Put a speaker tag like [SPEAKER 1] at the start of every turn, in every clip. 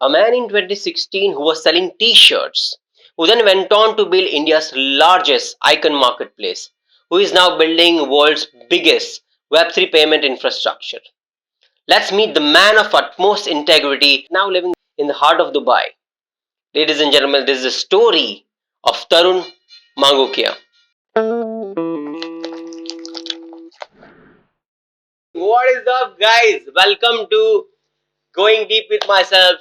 [SPEAKER 1] a man in 2016 who was selling t-shirts, who then went on to build India's largest icon marketplace, who is now building world's biggest Web3 payment infrastructure. Let's meet the man of utmost integrity, now living in the heart of Dubai. Ladies and gentlemen, this is the story of Tarun Mangukiya. What is up, guys? Welcome to Going Deep with Myself.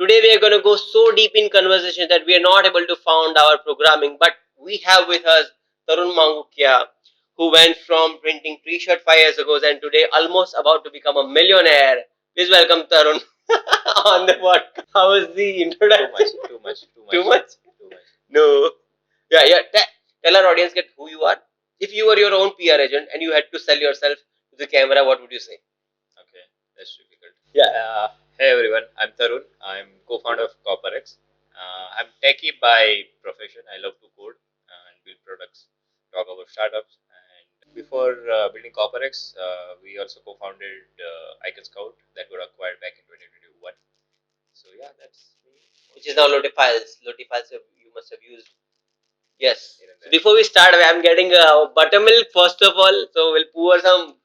[SPEAKER 1] Today we are going to go so deep in conversation that we are not able to found our programming, but we have with us Tarun Mangukiya, who went from printing t-shirt 5 years ago and today almost about to become a millionaire. Please welcome Tarun on the podcast. How was the introduction?
[SPEAKER 2] Too much.
[SPEAKER 1] Too much? No. Yeah. Tell our audience who you are. If you were your own PR agent and you had to sell yourself to the camera, what would you say?
[SPEAKER 2] Okay, that's difficult.
[SPEAKER 1] Yeah.
[SPEAKER 2] Hey everyone, I'm Tarun. I'm co-founder of CopperX. I'm techie by profession. I love to code and build products, talk about startups. And before building CopperX, we also co-founded Iconscout that got acquired back in 2021. So yeah, that's me.
[SPEAKER 1] Which is now Lotifiles. Lotifiles you must have used. Yes. So before we start, I'm getting buttermilk first of all. So we'll pour some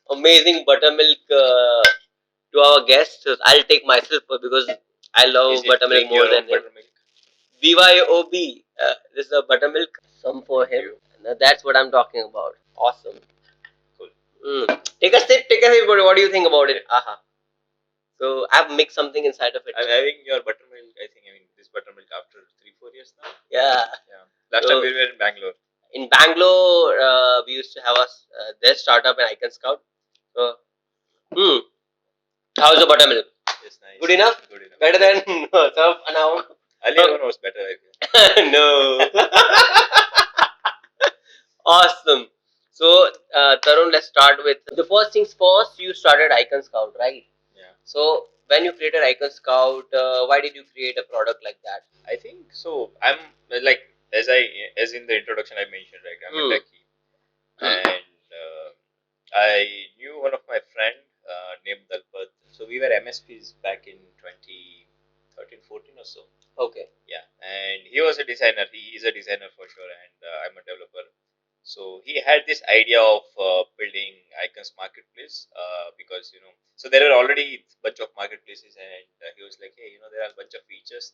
[SPEAKER 1] amazing buttermilk to our guests. So I'll take myself because I love buttermilk more than
[SPEAKER 2] buttermilk.
[SPEAKER 1] BYOB. This is a buttermilk. Some for him. That's what I'm talking about. Awesome.
[SPEAKER 2] Cool.
[SPEAKER 1] Take a sip. What do you think about it? Aha. So I've mixed something inside of it.
[SPEAKER 2] I'm having your buttermilk. I think this buttermilk after 3-4 years now.
[SPEAKER 1] Yeah.
[SPEAKER 2] Last time we were in Bangalore.
[SPEAKER 1] In Bangalore, we used to have their startup in Iconscout. So, how's the buttermilk?
[SPEAKER 2] Yes, nice.
[SPEAKER 1] Good enough? Better than surf now?
[SPEAKER 2] Earlier one was better, I feel.
[SPEAKER 1] No. Awesome. So, Tarun, let's start with the first things first. You started Iconscout, right?
[SPEAKER 2] Yeah.
[SPEAKER 1] So, when you created Iconscout, why did you create a product like that?
[SPEAKER 2] I think so. I'm like as in the introduction I mentioned, right? I'm a techie, and I knew one of my friend named Dalpat. So we were MSPs back in 2013-14 or so.
[SPEAKER 1] Okay.
[SPEAKER 2] Yeah, and he was a designer. He is a designer for sure, and I'm a developer. So he had this idea of building Icons Marketplace because so there are already a bunch of marketplaces, and he was like, hey, there are a bunch of features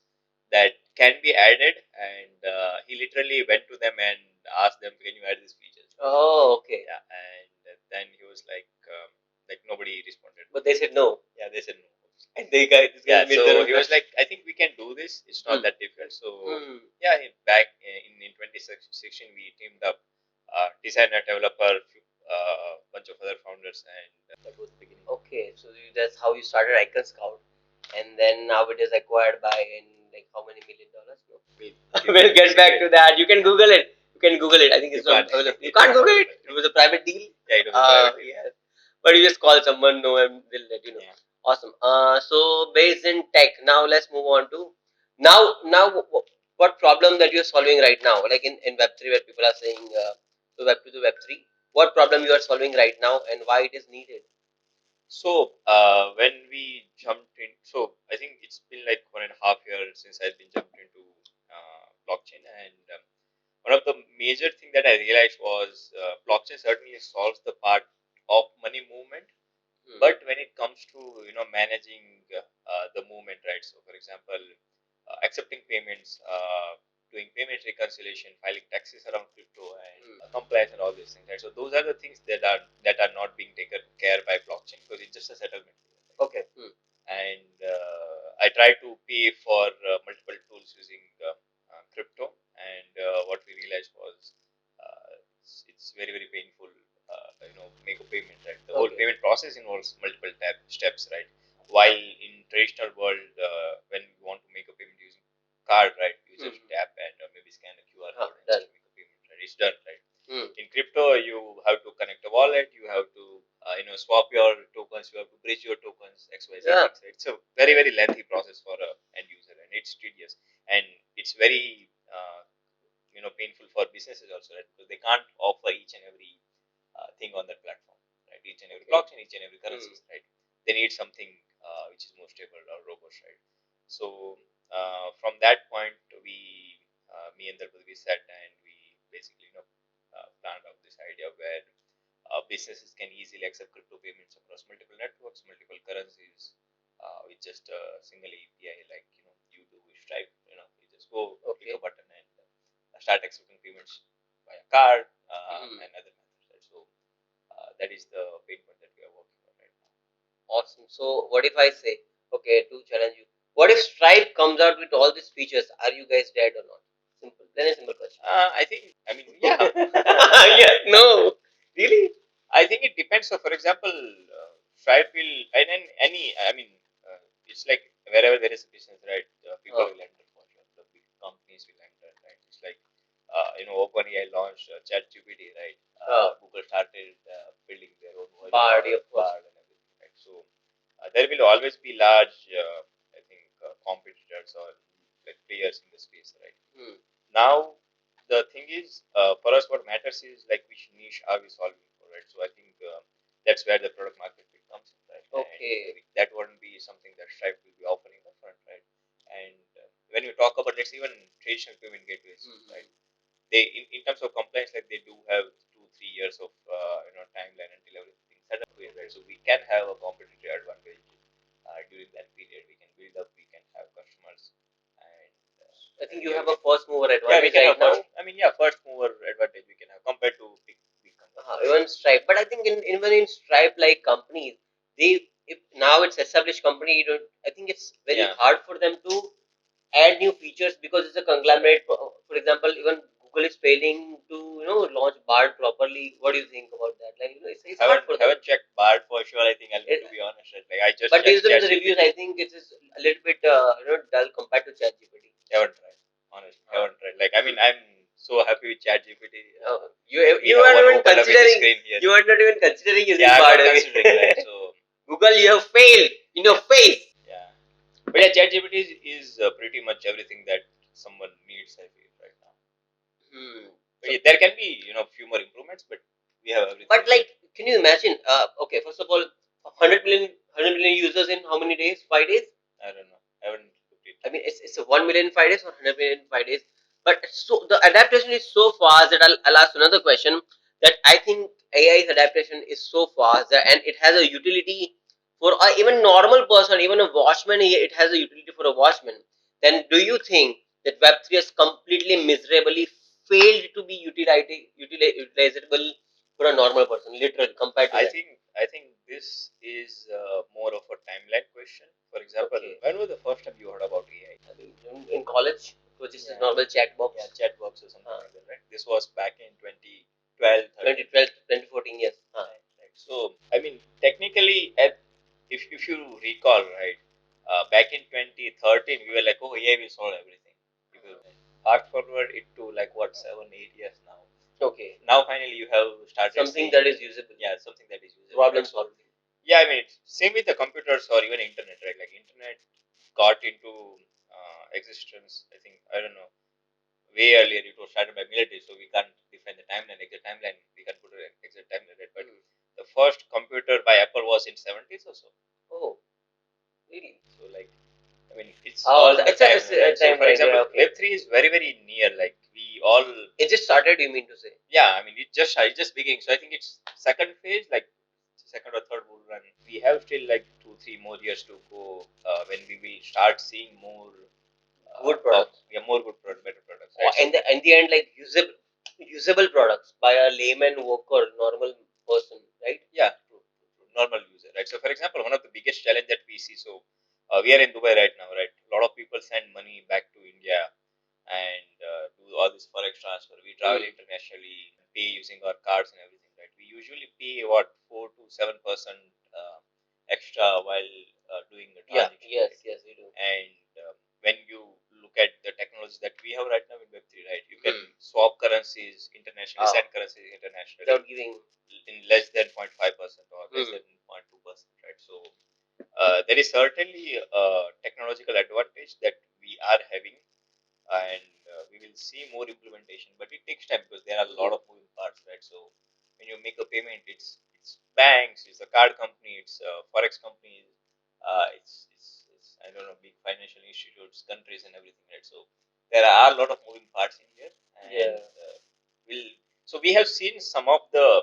[SPEAKER 2] that can be added, and he literally went to them and asked them, can you add these features?
[SPEAKER 1] Oh, okay.
[SPEAKER 2] Yeah, and then he was like nobody responded.
[SPEAKER 1] But they said no.
[SPEAKER 2] Yeah, they said no.
[SPEAKER 1] And they guys,
[SPEAKER 2] so he was like, I think we can do this. It's not that difficult. So yeah, back in 2016, we teamed up, designer, developer, bunch of other founders, and that was the beginning.
[SPEAKER 1] Okay, so that's how you started Iconscout, and then now it is acquired by like how many $1 million? No? We'll get back to that. You can Google it. I think it's not available. You can't Google it. It was a private deal.
[SPEAKER 2] Yeah, it was a private deal.
[SPEAKER 1] Yes. But you just call someone, know, and they'll let you know. Yeah. Awesome. So based in tech, now let's move on to now. What problem that you're solving right now? Like in Web3, where people are saying to Web2 to Web3, what problem you are solving right now and why it is needed?
[SPEAKER 2] So when we jumped in, so I think it's been like 1.5 years since I've been jumped into blockchain, and one of the major thing that I realized was blockchain certainly solves the part of money movement, but when it comes to managing the movement, right? So for example, accepting payments, doing payment reconciliation, filing taxes around crypto, and compliance and all these things, right? So those are the things that are not being taken care by blockchain because it's just a settlement.
[SPEAKER 1] Okay.
[SPEAKER 2] And I try to pay for multiple tools using crypto, and what we realized was it's very very painful. Make a payment, right? The whole payment process involves multiple steps, right? While in traditional world, when we want to make a payment using card, right, you just tap and maybe scan a QR code and just make a payment, right? It's done, right? In crypto, you have to connect a wallet, you have to swap your tokens, you have to bridge your tokens, XYZ. Yeah. It's a very very lengthy process for a end user, and it's tedious, and it's very painful for businesses also, right? Because they can't offer each and every thing on that platform, right? Each and every blockchain, each and every currency, right? They need something which is more stable or robust, right? So from that point, me and Dalpati, we sat and we basically planned out this idea where businesses can easily accept crypto payments across multiple networks, multiple currencies, with just a single API, like you do with Stripe. You just go click a button and start accepting payments via card and other methods. Right? So that is the pain point that we are working on right now.
[SPEAKER 1] Awesome. So what if I say, okay, to challenge you, what if Stripe comes out with all these features? Are you guys dead or not? Simple. Then a simple question.
[SPEAKER 2] I think, I mean, yeah.
[SPEAKER 1] Yeah. No. Really?
[SPEAKER 2] I think it depends. So, for example, Stripe will, and then any, I mean, it's like wherever there is a business, right? People will enter for sure. The big companies will enter, right? It's like, OpenAI launched ChatGPT, right? Google started building their own version
[SPEAKER 1] Bard,
[SPEAKER 2] of
[SPEAKER 1] of course.
[SPEAKER 2] Bard and everything, right? So, there will always be large, I think, competitors or like players in the space, right? Now, the thing is, for us, what matters is like which niche are we solving for, right? So I think that's where the product market fit comes in, right?
[SPEAKER 1] Okay.
[SPEAKER 2] And that wouldn't be something that Stripe will be offering upfront, right? And when you talk about, let's even traditional payment gateways, right? They, in terms of compliance, like they do have 2-3 years of timeline until everything set up with, right? So we can have a competitive advantage during that period. We can build up, we can have customers, and
[SPEAKER 1] I think you have a first mover
[SPEAKER 2] yeah, we
[SPEAKER 1] advantage
[SPEAKER 2] can
[SPEAKER 1] right
[SPEAKER 2] have
[SPEAKER 1] now.
[SPEAKER 2] first. I mean, yeah, first mover advantage we can have compared to big companies.
[SPEAKER 1] Even Stripe, but I think even in Stripe like companies, they if now it's established company, you don't. I think it's very
[SPEAKER 2] Yeah.
[SPEAKER 1] hard for them to add new features because it's a conglomerate. For example, even Google is failing to launch Bard properly. What do you think about that? Like it's hard for them.
[SPEAKER 2] Haven't checked Bard for sure. I think I'll to be honest. Right? Like I just
[SPEAKER 1] But
[SPEAKER 2] checked
[SPEAKER 1] based on the
[SPEAKER 2] ChatGPT.
[SPEAKER 1] reviews, I think it is a little bit dull compared to ChatGPT.
[SPEAKER 2] Haven't tried. Honestly, haven't tried. Like I mean, I'm so happy with ChatGPT.
[SPEAKER 1] You are not even considering. You are not even considering using Bard.
[SPEAKER 2] I'm not considering, right? So
[SPEAKER 1] Google, you have failed in your face.
[SPEAKER 2] yeah, but yeah, ChatGPT is pretty much everything that someone needs. I feel right now. But yeah, there can be few more improvements, but we have everything.
[SPEAKER 1] But like, can you imagine? Okay, first of all, 100 million users in how many days? 5 days?
[SPEAKER 2] I don't know. I haven't looked it.
[SPEAKER 1] I mean, it's a 1 million in 5 days or 100 million in 5 days. But so the adaptation is so fast that I'll ask another question that I think AI's adaptation is so fast that, and it has a utility for even normal person, even a watchman. It has a utility for a watchman. Then do you think that Web3 has completely miserably failed to be utilizable for a normal person, literally compared to
[SPEAKER 2] I
[SPEAKER 1] that?
[SPEAKER 2] think this is more of a timeline question. For example, when was the first time you heard about AI?
[SPEAKER 1] I mean, in college, which is a normal chat box.
[SPEAKER 2] Yeah, chat box or something like that, right? This was back in 2012,
[SPEAKER 1] 2012, 2014, yes.
[SPEAKER 2] right? So, I mean, technically, if you recall, right, back in 2013, we were like, oh, AI will solve everything. Fast forward it to like what 7-8 years now.
[SPEAKER 1] Okay.
[SPEAKER 2] Now finally you have started
[SPEAKER 1] something
[SPEAKER 2] seeing,
[SPEAKER 1] that is usable.
[SPEAKER 2] Yeah, something that is usable.
[SPEAKER 1] Problem
[SPEAKER 2] right? So,
[SPEAKER 1] solving.
[SPEAKER 2] yeah, I mean, same with the computers or even internet, right? Like internet got into existence. I think I don't know. Way earlier, it was started by military, so we can't define the timeline. Exact timeline, we can put an exact timeline, right? But the first computer by Apple was in 70s or so.
[SPEAKER 1] Oh, really?
[SPEAKER 2] So like, I mean, it's
[SPEAKER 1] Oh,
[SPEAKER 2] all the
[SPEAKER 1] it's
[SPEAKER 2] time.
[SPEAKER 1] a
[SPEAKER 2] Right? So for
[SPEAKER 1] timeline,
[SPEAKER 2] example,
[SPEAKER 1] yeah, okay.
[SPEAKER 2] Web3 is very near. Like we all,
[SPEAKER 1] It just started, you mean to say?
[SPEAKER 2] yeah. I mean, it's just beginning. So I think it's second phase, like second or third bull run. We have still like 2-3 more years to go when we will start seeing more
[SPEAKER 1] Good products.
[SPEAKER 2] more good product, better products.
[SPEAKER 1] Right?
[SPEAKER 2] Right?
[SPEAKER 1] In the end, like usable products by a layman worker, normal person, right?
[SPEAKER 2] Yeah, true. Normal user, right? So, for example, one of the biggest challenge that we see. So, we are in Dubai right now, right? A lot of people send money back to India and do all this forex transfer. We travel internationally, pay using our cards and everything, right? We usually pay what 4 to 7% extra while doing the transaction.
[SPEAKER 1] Yeah, yes,
[SPEAKER 2] right?
[SPEAKER 1] yes, we do.
[SPEAKER 2] And when you look at the technology that we have right now in Web3, right? You can swap currencies internationally, send currencies internationally
[SPEAKER 1] Without giving
[SPEAKER 2] in less than 0.5% or less than 0.2%, right? So there is certainly a technological advantage that we are having, and we will see more implementation, but it takes time because there are a lot of moving parts, right? So when you make a payment, it's banks, it's a card company, it's forex companies, it's hospitals, I don't know, big financial institutes, countries, and everything, right? So there are a lot of moving parts in here, and so we have seen some of the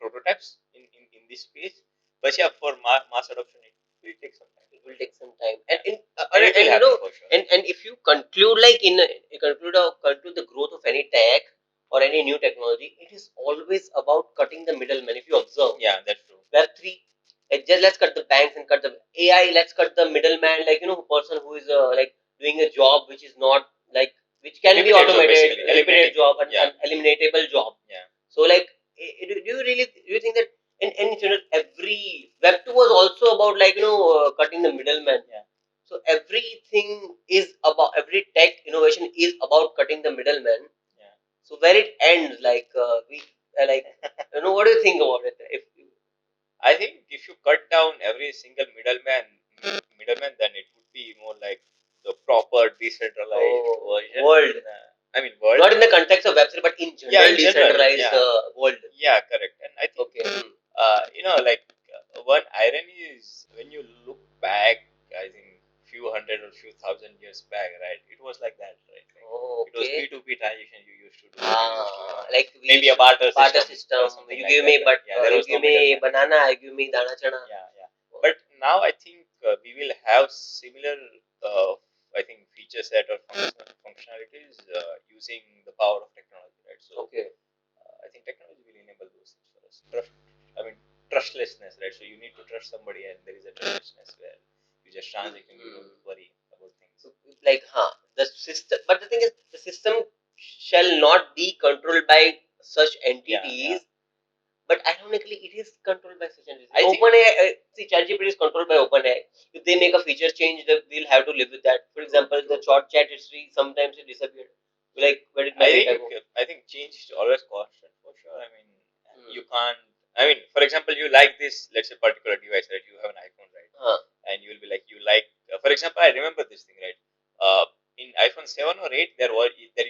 [SPEAKER 2] prototypes in this space, but yeah, for mass adoption, it will take some time.
[SPEAKER 1] It will take some time, and
[SPEAKER 2] it will happen for sure.
[SPEAKER 1] And if you conclude like conclude the growth of any tech or any new technology, it is always about cutting the middleman. If you observe,
[SPEAKER 2] yeah, that's true.
[SPEAKER 1] Web3, let's cut the banks and cut the AI. Let's cut the middleman, like person who is like doing a job which is not like which can be automated, eliminated job, and eliminatable job.
[SPEAKER 2] Yeah.
[SPEAKER 1] So like, do you think that in general every Web2 was also about like cutting the middleman? Yeah. So everything is about every tech innovation is about cutting the middleman. Yeah. So where it ends, like we like what do you think about it? If
[SPEAKER 2] I think if you cut down every single middleman, then it would be more like the proper decentralized version.
[SPEAKER 1] World.
[SPEAKER 2] I mean, world.
[SPEAKER 1] Not in the context of Web3, but in general, decentralized world.
[SPEAKER 2] Yeah, correct. And I think, like one irony is when you look back, I think few hundred or few thousand years back, right? It was like that, right? Like, it was P2P transaction you used to do.
[SPEAKER 1] Like
[SPEAKER 2] maybe a barter
[SPEAKER 1] system. You
[SPEAKER 2] like
[SPEAKER 1] give me,
[SPEAKER 2] that. There was
[SPEAKER 1] you give
[SPEAKER 2] no
[SPEAKER 1] me
[SPEAKER 2] middleman.
[SPEAKER 1] banana, I give me dana chana.
[SPEAKER 2] Yeah. But now I think we will have similar, I think, feature set or functionalities using the power of technology, right? So I think technology will enable those things for us. Trustlessness, right? So you need to trust somebody, and there is a trustlessness where you just transact and you don't worry about things.
[SPEAKER 1] Like, the system, but the thing is, the system shall not be controlled by such entities. But ironically, it is controlled by such entities. OpenAI, see, ChatGPT is controlled by OpenAI. If they make a feature change, we'll have to live with that. For example, the short chat history, sometimes it disappeared. Like, where did my data go?
[SPEAKER 2] I think change is always constant for sure. I mean, you can't. I mean, for example, you like this, let's say, particular device, right? You have an iPhone, right? And you will be like, you like. For example, I remember this thing, right? In iPhone 7 or 8, there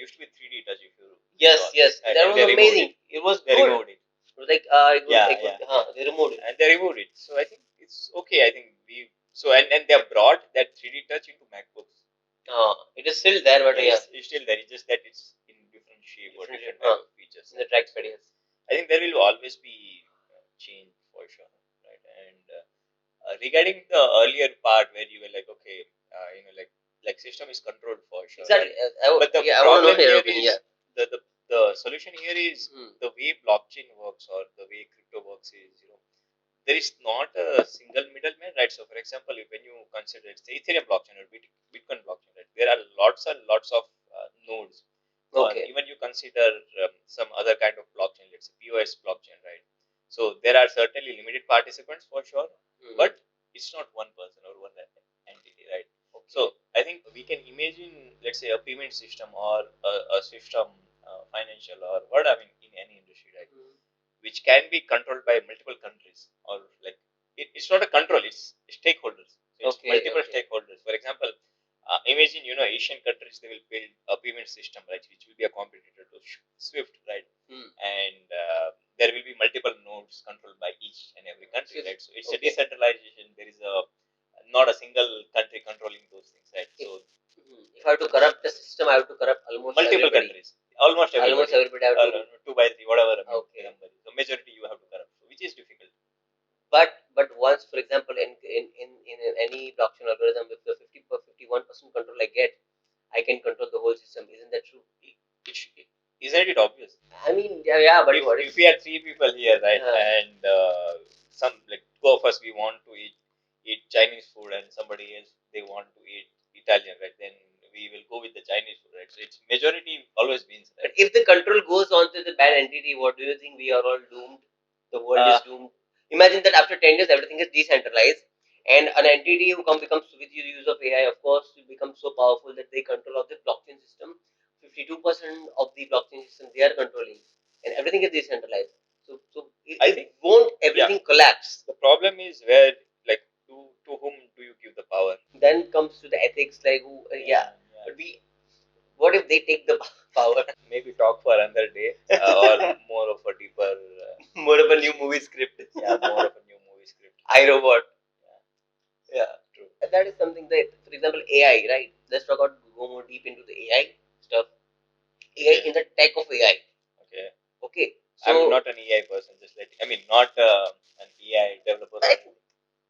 [SPEAKER 2] used to be 3D touch. If you
[SPEAKER 1] yes, that was amazing. It was
[SPEAKER 2] they
[SPEAKER 1] good.
[SPEAKER 2] removed it.
[SPEAKER 1] It was like they removed it.
[SPEAKER 2] And they removed it. So I think it's okay. I think and they have brought that 3D touch into MacBooks.
[SPEAKER 1] It is still there, but
[SPEAKER 2] it's still there. It's just that it's in different shape or different type of features.
[SPEAKER 1] In the trackpad, yes.
[SPEAKER 2] I think there will always be change for sure, right? And regarding the earlier part where you were like, okay, like system is controlled for sure.
[SPEAKER 1] Exactly.
[SPEAKER 2] Right? But the problem here is the solution here is the way blockchain works or the way crypto works is there is not a single middleman, right? So, for example, when you consider it's the Ethereum blockchain or Bitcoin blockchain, right? There are lots and lots of nodes. Even you consider some other kind of blockchain, let's say POS blockchain, right? So there are certainly limited participants for sure, but it's not one person or one entity, right? So I think we can imagine, let's say, a payment system or a system, financial or what I mean in any industry, right? Which can be controlled by multiple countries or like it's not a control, it's stakeholders. So it's multiple stakeholders. For example, imagine Asian countries, they will build a payment system, right, which will be a competitor to Swift, right? And there will be multiple nodes controlled by each and every country, right? So it's a decentralization. There is not a single country controlling those things, right? So if I have to corrupt the system, I have to corrupt almost multiple countries. Almost everybody have to 2 by 3, whatever the number is. The majority you have to corrupt, which is difficult. But once, for example, in any blockchain algorithm, if the 51% control I get, I can control the whole system. Isn't that true? Isn't it obvious? I mean, but if we are 3 people here, right, and some like 2 of us we want to eat Chinese food, and somebody else they want to eat Italian, right? Then we will go with the Chinese food, right? So it's majority always wins. Right? But if the control goes on to the bad entity, what do you think? We are all doomed. The world is doomed. Imagine that after 10 years, everything is decentralized, and an entity who becomes with the use of AI, of course, will become so powerful that they control of the blockchain system. 52% of the blockchain system they are controlling, and everything is decentralized. So I think won't everything collapse? The problem is where, like, to whom do you give the power? Then comes to the ethics, like who, but what if they take the power? Maybe talk for another day, or more of a deeper, more of a new movie script. More of a new movie script. I Robot. Yeah, true.
[SPEAKER 1] that is something that, for example, AI, right? Let's talk about, go more deep into the AI stuff. AI in the tech of AI. Okay. Okay. So I'm not an AI person. Not an AI developer.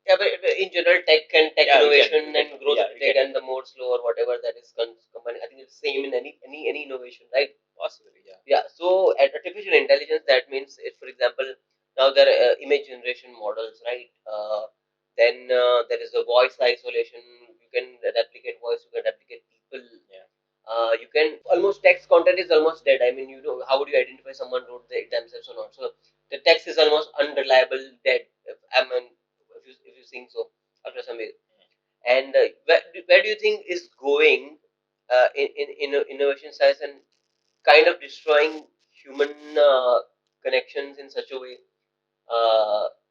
[SPEAKER 1] Yeah, but in general, tech and tech innovation and growth of tech and the more slow or whatever that is company. I think it's same in any innovation, right? Possibly, yeah. Yeah. So at artificial intelligence, that means, if, for example, now there are image generation models, right? Then there is a voice isolation. You can replicate voice. You can replicate people. Yeah. You can almost text content is almost dead. I mean, how would you identify someone wrote themselves or not? So the text is almost unreliable, dead. If you think so, after some years. And where do you think is going in innovation science and kind of destroying human connections in such a way?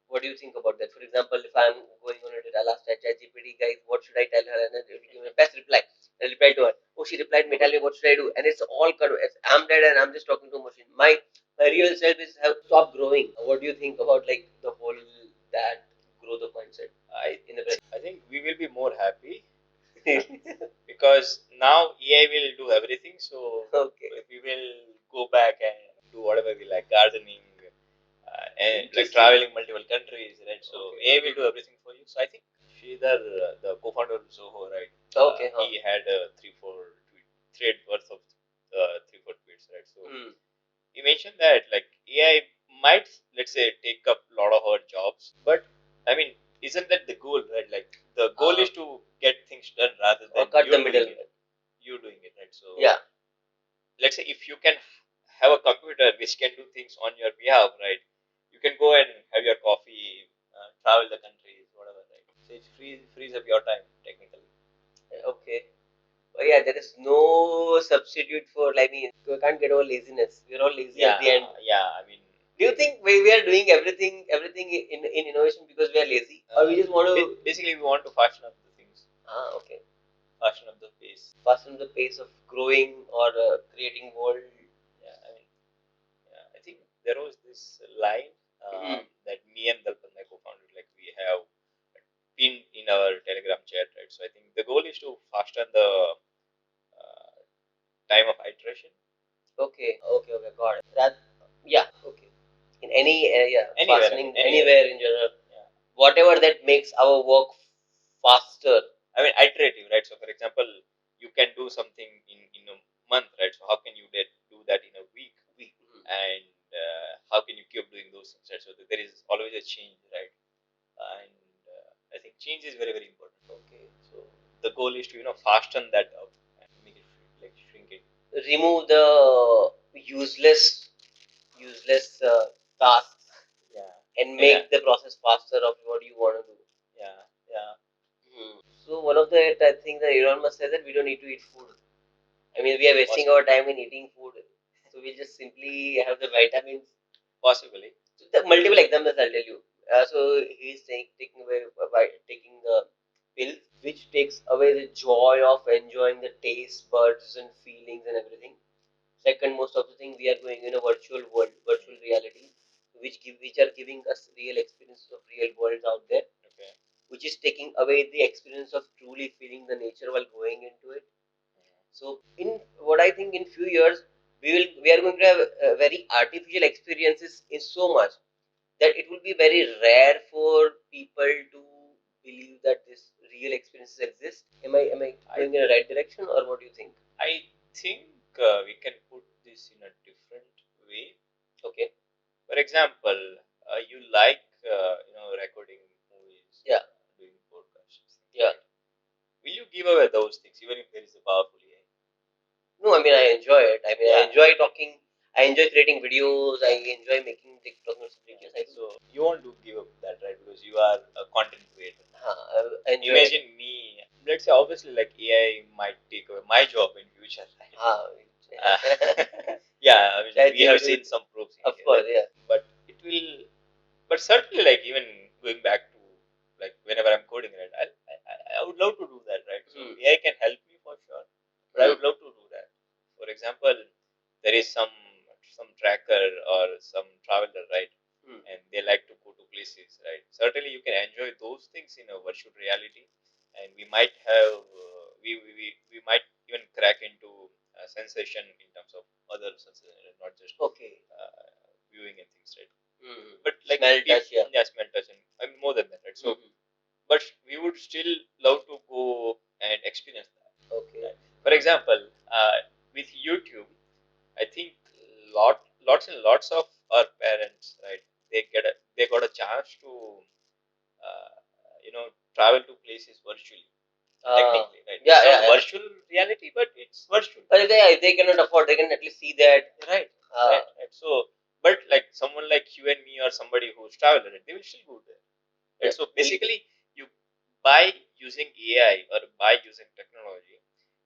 [SPEAKER 1] What do you think about that? For example, if I'm going on a date, I'll ask ChatGPT, guys, what should I tell her? And then it will give me the best reply. I reply to her. Oh, she replied me, tell me what should I do? And it's all kind of, I'm dead and I'm just talking to a machine. My real self is have stopped growing. What do you think about like the whole that growth of mindset? I think we will be more happy because now AI will do everything. So okay, we will go back and do whatever we like, gardening, and like traveling multiple countries, right? So okay, AI will do everything for you. So I think Sridhar, the co-founder of Zoho, right? Okay, he had three, 4 thread worth of 3, 4 tweets, right? So he mentioned that like AI might, let's say, take up a lot of our jobs, but I mean, isn't that the goal, right? Like the goal is to get things done rather than cut the middle. You doing it, right? So yeah, let's say if you can have a computer which can do things on your behalf, right? You can go and have your coffee, travel the countries, whatever, right? So it frees up your time technically. Okay. Oh yeah, there is no substitute for, I mean, you can't get over laziness. We're all lazy at the end. Yeah, I mean, do you think we are doing everything in innovation because we are lazy, or we just want to? Basically, we want to fasten up the things. Okay. Fasten up the pace. Fasten the pace of growing or creating world. Yeah, I mean, yeah, I think there was this line that me and Dalpan, my co-founder, like we have pinned in our Telegram chat, right? So I think the goal is to fasten the time of iteration. Okay, got it. That, yeah, okay. In any area, fastening anywhere in general, yeah, whatever that makes our work faster. I mean, iterative, right? So, for example, you can do something in a month, right? So, how can you do that in a week? And how can you keep doing those things, right? So, there is always a change, right? And I think change is very, very important. Okay, so the goal is to fasten that up and make it like shrink it, remove the useless tasks, yeah, and make the process faster of what you want to do. Yeah, yeah. So one of the things that Elon Musk says that we don't need to eat food. I mean, we are wasting our time in eating food, so we just simply have the vitamins. Possibly. So the multiple examples I'll tell you. So he's taking the pill, which takes away the joy of enjoying the taste buds and feelings and everything. Second, most of the thing we are going in a virtual world, virtual reality, which are giving us real experiences of real worlds out there. Okay. Which is taking away the experience of truly feeling the nature while going into it. So in what I think in few years we are going to have very artificial experiences in so much that it will be very rare for people to believe that this real experiences exist. Am I going in the right direction, or what do you think? I think we can put this in a different way. Okay. For example, you like recording movies. Yeah. Doing podcasts. Yeah. Will you give away those things even if there is a powerful AI? No, I mean, I enjoy it. I mean, I enjoy talking. I enjoy creating videos. I enjoy making TikTok videos. So you want to give up that, right? Because you are a content creator. I enjoy Imagine it. Me. Let's say, obviously, like AI might take away my job in future. Right? Yeah, I mean, we have seen some proofs. Of course, yeah. But it will. But certainly, like even going back to like whenever I'm coding, right? I would love to do that, right? So AI can help me for sure, but I would love to do that. For example, there is some tracker or some traveler, right? And they like to go to places, right? Certainly, you can enjoy those things in a virtual reality,
[SPEAKER 2] and we might have we might even crack into sensation in terms of other senses, not just viewing and things, right? But like
[SPEAKER 1] smell, touch,
[SPEAKER 2] yeah, smell, touch, and I mean more than that, right? So, but we would still love to go and experience that. Right? For example, with YouTube, I think lots and lots of our parents, right? They got a chance to travel to places virtually. Technically, right?
[SPEAKER 1] Yeah,
[SPEAKER 2] it's not virtual reality, but it's virtual.
[SPEAKER 1] But if they cannot afford, they can at least see that.
[SPEAKER 2] Right. Right. So, but like someone like you and me or somebody who's traveled, right, they will still go there. Right? So basically, you by using AI or by using technology,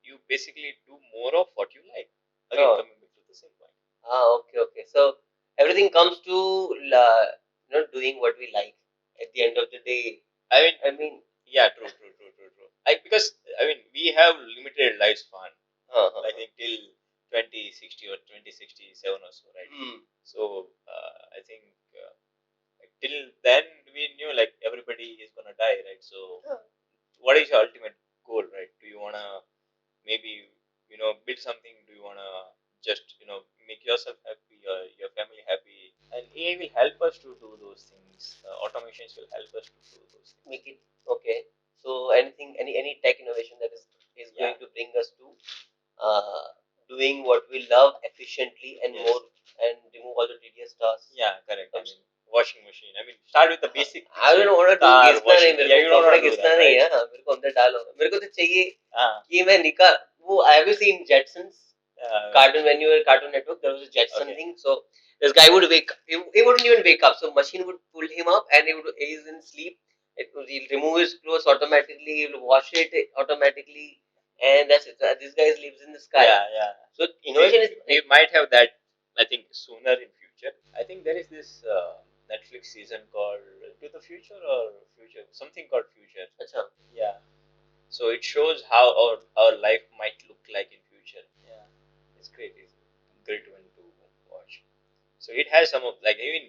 [SPEAKER 2] you basically do more of what you like. Again, coming back to the same point.
[SPEAKER 1] Okay. So everything comes to doing what we like. At the end of the day, I mean,
[SPEAKER 2] yeah, true. Because I mean, we have limited lifespan. I think till 2060 or 2067 or so, right? So I think till then we knew like everybody is gonna die, right? So what is your ultimate goal, right? Do you wanna maybe build something? Do you wanna just make yourself happy or your family happy? And AI will help us to do those things. Automations will help us to do those things.
[SPEAKER 1] Make it okay. So anything, any tech innovation that is going to bring us to doing what we love efficiently and more, and remove all the tedious tasks.
[SPEAKER 2] Yeah, correct. I mean, washing machine. I mean, start with the basic things.
[SPEAKER 1] I don't want to do घिसना नहीं मेरे को कपड़े घिसना नहीं है मेरे को अंदर डालो मेरे को तो चाहिए कि मैं निकाल वो I have seen Jetsons cartoon when you were Cartoon Network there was a Jetson thing so this guy would wake he wouldn't even wake up so machine would pull him up and he's in sleep he'll remove his clothes automatically he'll wash it automatically and that's it this guy lives in the sky so innovation
[SPEAKER 2] we might have that I think sooner in future. I think there is this Netflix season called To the Future or Future, something called Future. Achha. Yeah. So it shows how our life might look like in future. Yeah. It's great. It's a great one to watch. So it has some of like even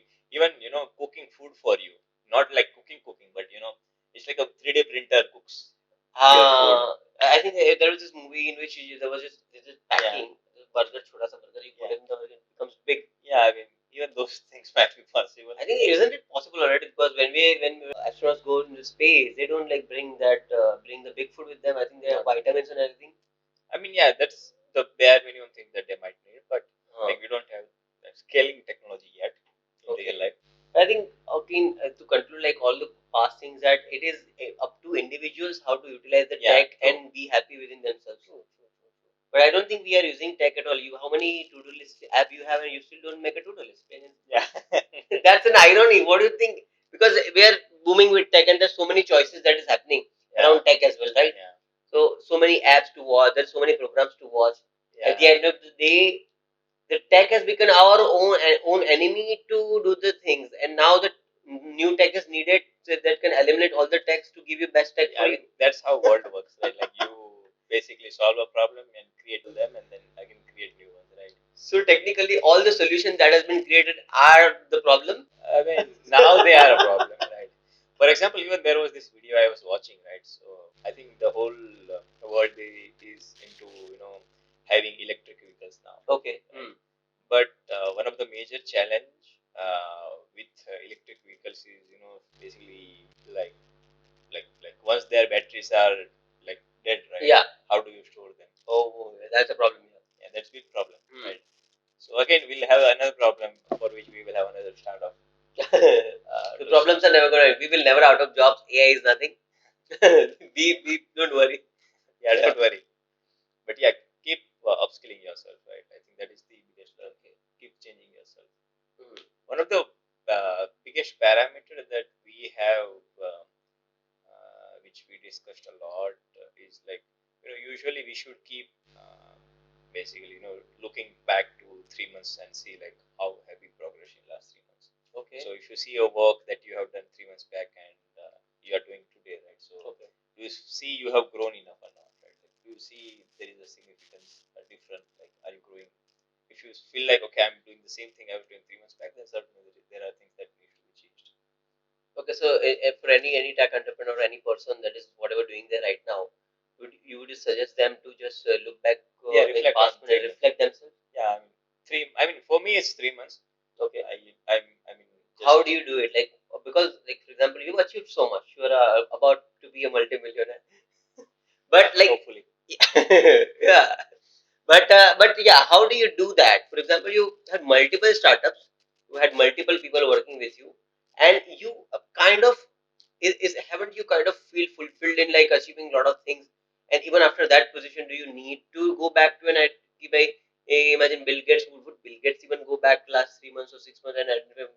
[SPEAKER 2] cooking food for you. Not like cooking, but it's like a 3D printer cooks your food.
[SPEAKER 1] I think there was this movie in which there was just packing burger, छोटा सा burger, you put it in the oven, it becomes big.
[SPEAKER 2] Yeah, I mean, even those things might be possible.
[SPEAKER 1] I think isn't it possible already because when astronauts go into space, they don't like bring the big food with them. I think they have vitamins and everything.
[SPEAKER 2] I mean, yeah, that's the bare minimum thing that they might need, but like we don't have that scaling technology yet in real life.
[SPEAKER 1] I think to conclude like all the past things that it is up to individuals how to utilize the tech and be happy within themselves. But I don't think we are using tech at all. How many to-do list app you have and you still don't make a to-do list?
[SPEAKER 2] Yeah.
[SPEAKER 1] That's an irony. What do you think? Because we are booming with tech and there's so many choices that is happening around tech as well, right?
[SPEAKER 2] Yeah.
[SPEAKER 1] So many apps to watch. There's so many programs to watch. At the end of the day, the tech has become our own enemy to do the things. And now the new tech is needed so that can eliminate all the techs to give you best tech for you.
[SPEAKER 2] That's how world works, right? Like you basically solve a problem and create them and then again create new ones, right?
[SPEAKER 1] So technically all the solutions that has been created are the problem.
[SPEAKER 2] I mean, now they are a problem, right? For example, even there was this video I was watching, right? So I think the whole world is into having electric vehicles now.
[SPEAKER 1] Okay.
[SPEAKER 2] Right? But one of the major challenge with electric vehicles is basically like once their batteries are like dead, right?
[SPEAKER 1] Yeah.
[SPEAKER 2] How do you store them?
[SPEAKER 1] Oh, that's a problem.
[SPEAKER 2] Yeah, that's a big problem, right? So again, we'll have another problem for which we will have another startup.
[SPEAKER 1] The problems are never going to. We will never out of jobs. AI is nothing. we don't worry.
[SPEAKER 2] Yeah, don't worry. But yeah, keep upskilling yourself, right? I think that is the biggest. Keep changing yourself. One of the biggest parameter that we have, which we discussed a lot, is like usually we should keep basically looking back to 3 months and see like how have you progressed in last 3 months. Okay. So if you see your work that you have done 3 months back and you are doing today, right? So do you see you have grown enough or not, right? Like, do you see there is a significance different? Like, are you growing? If you feel like okay, I'm doing the same thing I was doing 3 months back, then certainly there are things that need to be changed.
[SPEAKER 1] Okay, so if for any tech entrepreneur or any person that is whatever doing there right now, would you suggest them to just look back in
[SPEAKER 2] reflect
[SPEAKER 1] past
[SPEAKER 2] on
[SPEAKER 1] and reflect themselves?
[SPEAKER 2] Yeah, I mean, for me, it's 3 months.
[SPEAKER 1] Okay.
[SPEAKER 2] I mean,
[SPEAKER 1] How do you do it? Like, because, like, for example, you've achieved so much. You are about to be a multimillionaire. But, like,
[SPEAKER 2] hopefully,
[SPEAKER 1] yeah. But yeah, how do you do that? For example, you had multiple startups, you had multiple people working with you, and you kind of is haven't you kind of feel fulfilled in like achieving a lot of things? And even after that position, do you need to go back to an IT by imagine Bill Gates? Would Bill Gates even go back last 3 months or 6 months and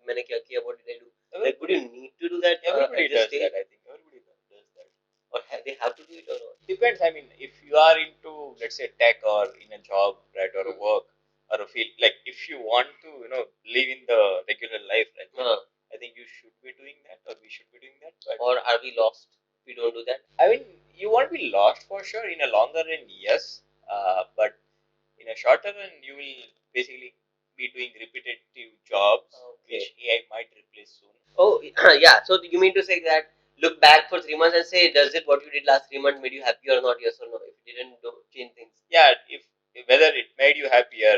[SPEAKER 1] मैंने क्या किया? What did I do? Like, would you need to do that?
[SPEAKER 2] everybody
[SPEAKER 1] At this
[SPEAKER 2] does
[SPEAKER 1] stage?
[SPEAKER 2] that. I think everybody does that.
[SPEAKER 1] Or they have to do it or not?
[SPEAKER 2] Depends. I mean, if you are into, let's say, tech or in a job, right, or a work or a field, like if you want to, live in the regular life, right, I think you should be doing that, or we should be doing that. But
[SPEAKER 1] Or are we lost if we don't do that?
[SPEAKER 2] I mean, you won't be lost for sure. In a longer run, yes, but in a shorter run, you will basically be doing repetitive jobs, which AI might replace soon.
[SPEAKER 1] Oh, yeah. So you mean to say that look back for 3 months and say, does it what you did last 3 months made you happy or not? Yes or no? If it didn't change things.
[SPEAKER 2] Yeah, if whether it made you happier,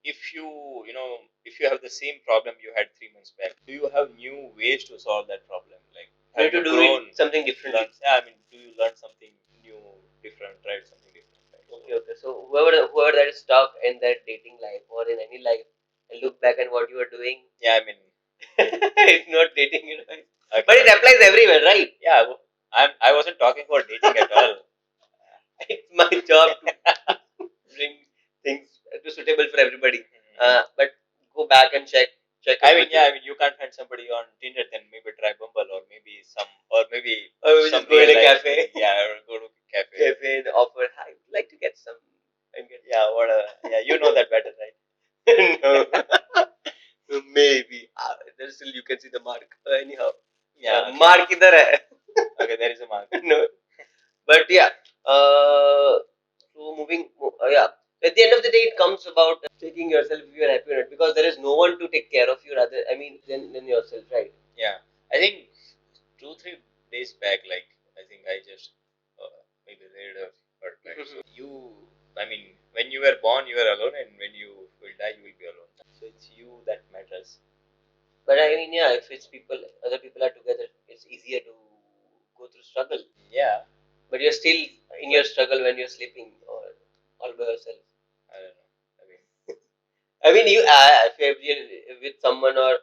[SPEAKER 2] if if you have the same problem you had 3 months back, do you have new ways to solve that problem? Like,
[SPEAKER 1] You
[SPEAKER 2] have
[SPEAKER 1] need to
[SPEAKER 2] you
[SPEAKER 1] do
[SPEAKER 2] grown,
[SPEAKER 1] it something differently.
[SPEAKER 2] yeah, I mean, do you learn something new, different, right? Something different, right?
[SPEAKER 1] Okay, okay. So whoever that is stuck in that dating life or in any life and look back at what you are doing,
[SPEAKER 2] Yeah, I mean,
[SPEAKER 1] it's not dating,
[SPEAKER 2] okay.
[SPEAKER 1] But it applies everywhere, right?
[SPEAKER 2] Yeah, I wasn't talking about dating at all.
[SPEAKER 1] It's my job to bring things to suitable for everybody. But go back and check.
[SPEAKER 2] I mean, yeah, I mean, you can't find somebody on Tinder, then maybe try Bumble, or maybe
[SPEAKER 1] Or we
[SPEAKER 2] some
[SPEAKER 1] just go in a
[SPEAKER 2] real life
[SPEAKER 1] cafe.
[SPEAKER 2] thing. Yeah, or go to cafe.
[SPEAKER 1] Cafe and offer. I would like to get some. And get
[SPEAKER 2] Yeah, yeah, you know that better, right?
[SPEAKER 1] no. Maybe. There's still you can see the mark. Anyhow.
[SPEAKER 2] Yeah, okay.
[SPEAKER 1] Mark idhar hai.
[SPEAKER 2] Okay, there is a mark.
[SPEAKER 1] No. But yeah. So moving. Yeah. At the end of the day, it comes about taking yourself if you are happy or not, because there is no one to take care of you rather. I mean, than yourself, right?
[SPEAKER 2] Yeah, I think 2-3 days back, like I think I just maybe read or heard, right? So I mean, when you were born, you were alone, and when you will die, you will be alone. So it's you that matters.
[SPEAKER 1] But I mean, yeah, if it's people, other people are together, it's easier to go through struggle.
[SPEAKER 2] Yeah,
[SPEAKER 1] But you're still in your struggle when you're sleeping or all by yourself.
[SPEAKER 2] I don't know. I mean,
[SPEAKER 1] You if you're with someone or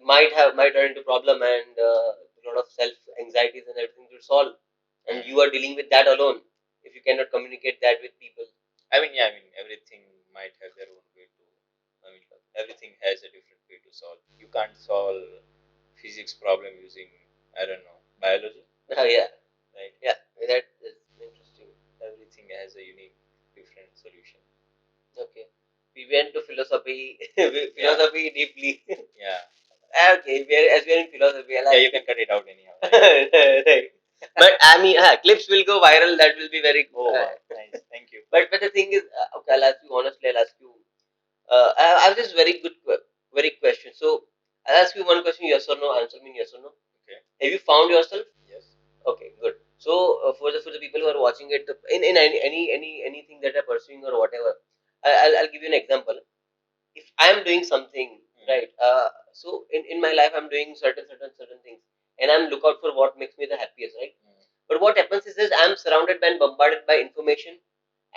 [SPEAKER 1] might run into problem and a lot of self anxieties and everything to solve, and you are dealing with that alone. If you cannot communicate that with people,
[SPEAKER 2] I mean, yeah, I mean, everything might have their own way to. I mean, everything has a different way to solve. You can't solve physics problem using, I don't know, biology.
[SPEAKER 1] Yeah,
[SPEAKER 2] Right?
[SPEAKER 1] Yeah, that is interesting.
[SPEAKER 2] Everything has a unique, different solution.
[SPEAKER 1] Okay, we went to philosophy, philosophy deeply.
[SPEAKER 2] Yeah.
[SPEAKER 1] Okay, as we are in philosophy, I like
[SPEAKER 2] Yeah, you can cut it out anyhow. Right?
[SPEAKER 1] right. But I mean, clips will go viral. That will be very.
[SPEAKER 2] Oh, wow. Nice. Thank you.
[SPEAKER 1] But the thing is, okay, I'll ask you honestly. I'll ask you. I have this very good, very question. So I'll ask you one question: yes or no. Answer me yes or no.
[SPEAKER 2] Okay.
[SPEAKER 1] Have you found yourself?
[SPEAKER 2] Yes.
[SPEAKER 1] Okay, good. So for the people who are watching it, in anything that are pursuing or whatever, I'll give you an example. If I am doing something right, so in my life I'm doing certain things, and I'm look out for what makes me the happiest, right? But what happens is I'm surrounded by and bombarded by information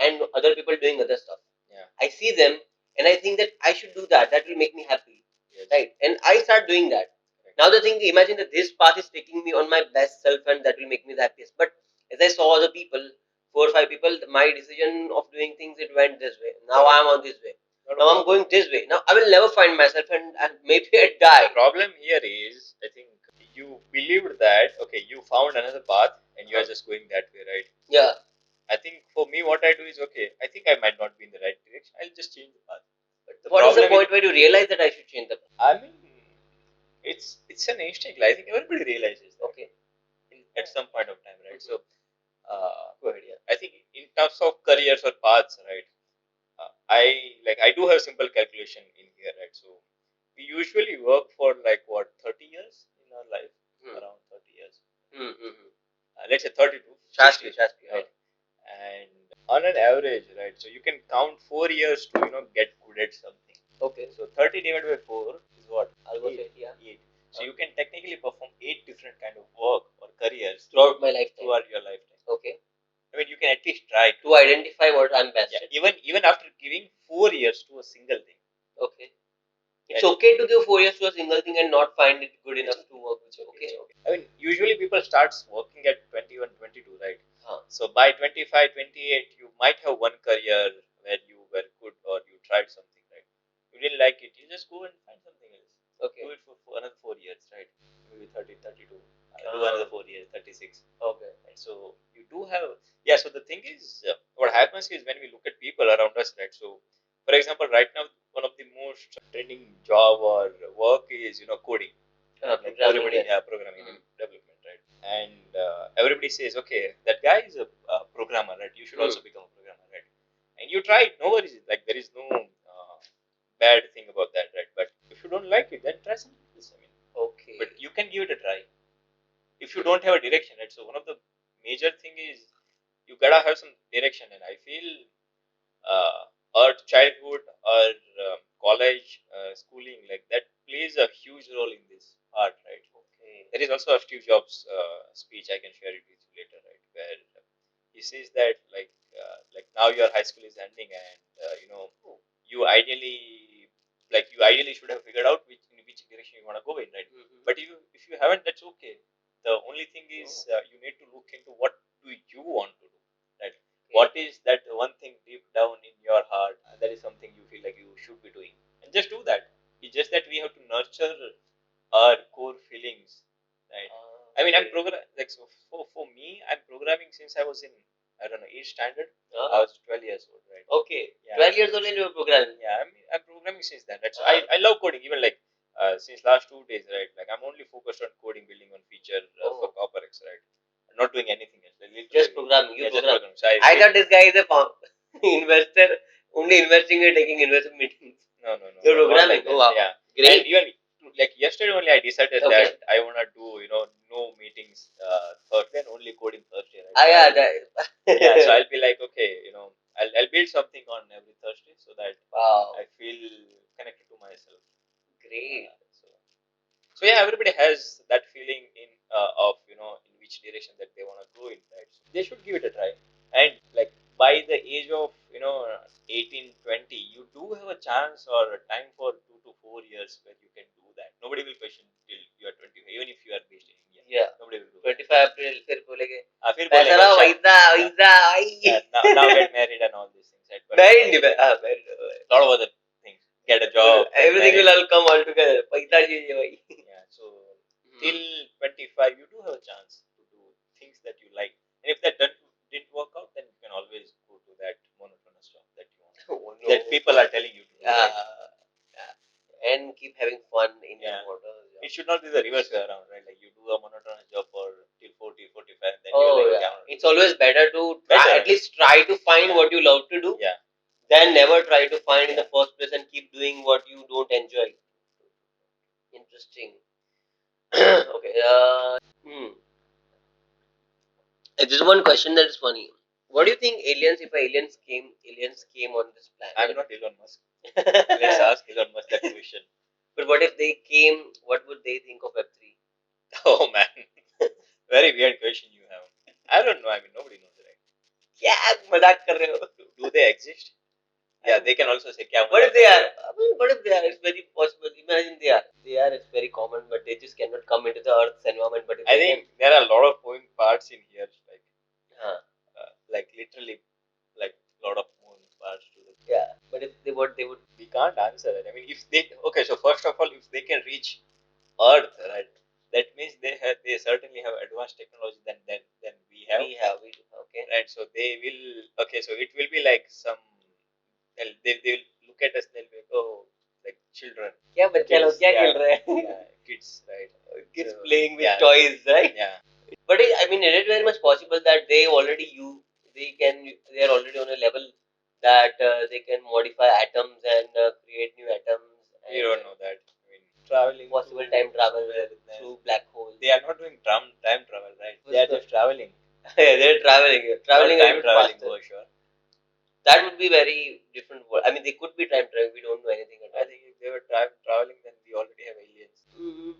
[SPEAKER 1] and other people doing other stuff.
[SPEAKER 2] Yeah.
[SPEAKER 1] I see them and I think that I should do that. That will make me happy,
[SPEAKER 2] Yes.
[SPEAKER 1] right? And I start doing that. Now the thing, imagine that this path is taking me on my best self, and that will make me the happiest. But as I saw other people, 4 or 5 people, my decision of doing things it went this way. Now I'm on this way. Now I'm going this way. Now I will never find myself, and maybe I die.
[SPEAKER 2] The problem here is, I think you believed that, okay, you found another path and you are just going that way, right?
[SPEAKER 1] Yeah.
[SPEAKER 2] I think for me, what I do is, okay, I think I might not be in the right direction. I'll just change the path. But
[SPEAKER 1] What is the point where you realize that I should change the path?
[SPEAKER 2] I mean, it's an instinct. I think everybody realizes that.
[SPEAKER 1] Okay.
[SPEAKER 2] At some point of time, right? So, go ahead. Yeah. I think in terms of careers or paths, right? I do have simple calculation in here, right? So we usually work for like what 30 years in in our life,
[SPEAKER 1] Hmm.
[SPEAKER 2] around 30 years.
[SPEAKER 1] Mm-hmm.
[SPEAKER 2] Let's say 32,
[SPEAKER 1] Shasti,
[SPEAKER 2] 60,
[SPEAKER 1] Shasti,
[SPEAKER 2] right? And on an average, right? So you can count 4 years to get good at something.
[SPEAKER 1] Okay.
[SPEAKER 2] So 30 divided by 4 is what?
[SPEAKER 1] Almost
[SPEAKER 2] 8.
[SPEAKER 1] 8, yeah.
[SPEAKER 2] 8. So you can technically perform 8 different kind of work or careers
[SPEAKER 1] Throughout my lifetime.
[SPEAKER 2] throughout your lifetime.
[SPEAKER 1] Okay.
[SPEAKER 2] I mean, you can at least try
[SPEAKER 1] To identify what I'm best
[SPEAKER 2] yeah,
[SPEAKER 1] at.
[SPEAKER 2] even after giving 4 years to a single thing.
[SPEAKER 1] Okay. It's okay to give 4 years to a single thing and not find it good enough to work with. Okay.
[SPEAKER 2] I mean, usually people starts working at 21, 22, right?
[SPEAKER 1] Huh.
[SPEAKER 2] So by 25, 28, you might have one career where you were good or you tried something, right? You didn't like it, you just go and find something else.
[SPEAKER 1] Okay.
[SPEAKER 2] Do it for another 4 years, right? Maybe 30, 32. Do another 4 years, 36.
[SPEAKER 1] Okay.
[SPEAKER 2] And so you do have, yeah. So the thing is, what happens is when we look at people around us, right? So, for example, right now, one of the most trending job or work is, coding. Like everybody, programming and development, right? And everybody says, okay, that guy is a programmer, right? You should also become a programmer, right? And you try it, no worries. Like there is no bad thing about that, right? But if you don't like it, then try something else. I mean, okay. But you can give it a try if you don't have a direction, right? So one of the major thing is you gotta have some direction, and I feel our childhood or college schooling like that plays a huge role in this part, right? Okay. There is also a Steve Jobs speech, I can share it with you later, right? Where he says that like now your high school is ending, and you ideally should have figured out in which direction you want to go in, right? Mm-hmm. But if you haven't, that's okay. The only thing is you need to look into what do you want to do, right? Okay. What is that one thing deep down in your heart that is something you feel like you should be doing, and just do that. It's just that we have to nurture our core feelings, right? I mean, I'm like so for me, I'm programming since I was in, I don't know, 8th standard. I was 12 years old, right? Okay. Yeah. 12 years old and you were programming. Yeah, I'm programming since then. Right? So I love coding. Even like since last 2 days, right? Like I'm only focused on coding, building one feature for CopperX, right? I'm not doing anything else. Like, just programming. You program. Just programming. So I thought this guy is a investor, only investing and taking investment meetings. No. You're programming. Like oh, wow. Yeah. Great. And even like yesterday only I decided that I want to do no meetings Thursday and only coding Thursday, right? Yeah, yeah. So I'll be like, okay, I'll build something on every Thursday so that I feel connected to myself. Great. So yeah, everybody has that feeling of in which direction that they want to go in, right? So they should give it a try. And like by the age of 18, 20, you do have a chance or a time for 2 to 4 years where you can do that. Nobody will question till you are 20, even if you are based in India. Yeah. Nobody will do 25 April फिर बोलेंगे पैसा ना वैसा now get married and all these things, right? Married married lot of other things, get a job, everything will all come all together. पैसा चाहिए भाई. Yeah, so till 25 you do have a chance to do things that you like, and if that didn't work out, then you can always go to that monotonous job that you want. Oh, no. That people are telling you to do, right? And keep having fun in your motor. Yeah. It should not be the reverse way around, right? Like you do a monotonous job for till 40, 45, then you're like, yeah. It's always better to try, at least try to find what you love to do. Yeah. Then never try to find in the first place and keep doing what you don't enjoy. Interesting. Okay. There's one question that is funny. What do you think if aliens came on this planet? I'm not Elon Musk. Let's ask Elon Musk that question. But what if they came? What would they think of Web3? Oh man, very weird question you have. I don't know. I mean, nobody knows, right? क्या मजाक कर रहे हो? Do they exist? Yeah, they can also say क्या. What if they are? I mean, what if they are? It's very possible. Imagine they are. They are. It's very common, but they just cannot come into the Earth's environment. But I think there are a lot of moving parts in here, like literally, like a lot of moving parts to the. Yeah, but if they would. We can't answer that. I mean, if they okay, so first of all, if they can reach Earth, right? That means they certainly have advanced technology than we have. We do. Okay. Right. So they will. Okay. So it will be like some. They will look at us. They'll be like, oh, like children. क्या बच्चे लोग क्या खेल रहे हैं? Yeah, kids, right? Kids so, playing with toys, right? Yeah. But I mean, it is very much possible that they are already on a level that they can modify atoms and create new atoms. We don't know that. I mean, traveling, possible time travel through black
[SPEAKER 1] They're traveling. Traveling
[SPEAKER 2] Not
[SPEAKER 1] a
[SPEAKER 2] time
[SPEAKER 1] little
[SPEAKER 2] traveling
[SPEAKER 1] faster.
[SPEAKER 2] for sure.
[SPEAKER 1] That would be very different world. I mean, they could be time traveling. We don't know anything
[SPEAKER 2] I
[SPEAKER 1] about.
[SPEAKER 2] think if they were traveling, then we already have aliens.
[SPEAKER 1] Mm-hmm.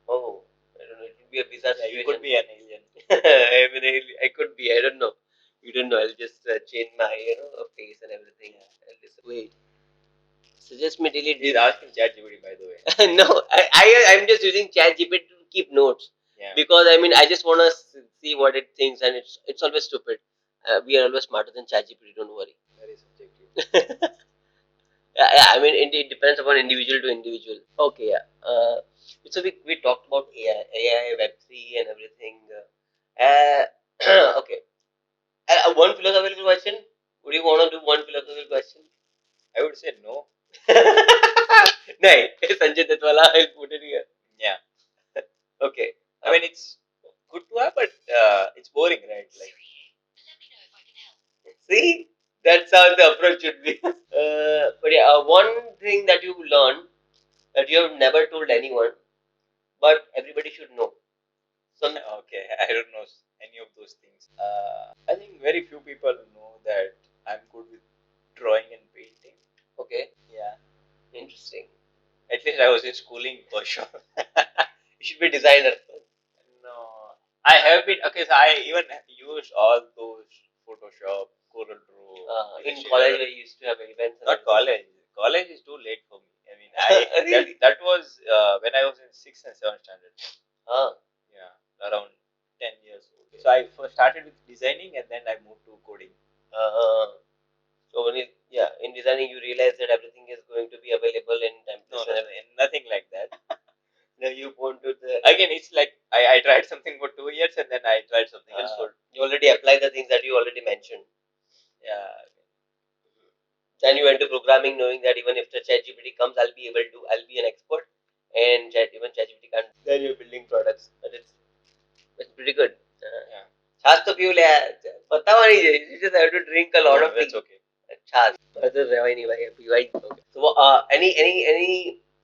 [SPEAKER 1] Oh, I don't know. It would be a bizarre
[SPEAKER 2] Yeah,
[SPEAKER 1] situation.
[SPEAKER 2] you could be an alien.
[SPEAKER 1] I mean, I could be. I don't know. You don't know. I'll just change my face and everything.
[SPEAKER 2] Yeah.
[SPEAKER 1] I'll just wait. Suggest me delete.
[SPEAKER 2] He's asking ChatGPT, by the way.
[SPEAKER 1] No, I'm just using ChatGPT to keep notes.
[SPEAKER 2] Yeah.
[SPEAKER 1] Because I mean, I just want to see what it thinks, and it's always stupid. We are always smarter than ChatGPT. Don't worry.
[SPEAKER 2] Very subjective.
[SPEAKER 1] Yeah, I mean, it depends upon individual to individual. Okay, yeah. So we talked about AI, Web3, and everything. Okay. One philosophical question. Would you want to do one philosophical question?
[SPEAKER 2] I would say no.
[SPEAKER 1] No, Sanjay Datwala, I'll put it here.
[SPEAKER 2] Yeah.
[SPEAKER 1] Okay.
[SPEAKER 2] I mean, it's good to have, but it's boring, right? Like,
[SPEAKER 1] see, that's how the approach should be. But yeah, one thing that you learn that you have never told anyone, but everybody should know.
[SPEAKER 2] Okay, I don't know any of those things. I think very few people know that I'm good with drawing and painting.
[SPEAKER 1] Okay.
[SPEAKER 2] Yeah.
[SPEAKER 1] Interesting.
[SPEAKER 2] At least I was in schooling for sure.
[SPEAKER 1] You should be designer.
[SPEAKER 2] No, I have been. Okay, so I even used all those Photoshop, Corel Draw.
[SPEAKER 1] In college, I used to have events.
[SPEAKER 2] Not college. College is too late for me. I mean, really? that was when I was in 6th and 7th standard. Yeah, around 10 years old. So I first started with designing and then I moved to coding.
[SPEAKER 1] So when in designing you realize that everything is going to be available in templates.
[SPEAKER 2] No, nothing like that.
[SPEAKER 1] No, you want to
[SPEAKER 2] again. It's like I tried something for 2 years and then I tried something else for.
[SPEAKER 1] You already apply the things that you already mentioned.
[SPEAKER 2] Yeah.
[SPEAKER 1] Then you went to programming, knowing that even if the ChatGPT comes, I'll be an expert, and even ChatGPT can't. Then you're building products, but it's pretty good.
[SPEAKER 2] Yeah.
[SPEAKER 1] छाछ तो पियो ले पता नहीं you just have to drink a lot of tea.
[SPEAKER 2] That's okay.
[SPEAKER 1] छाछ तो रहवाई नहीं भाई PY. So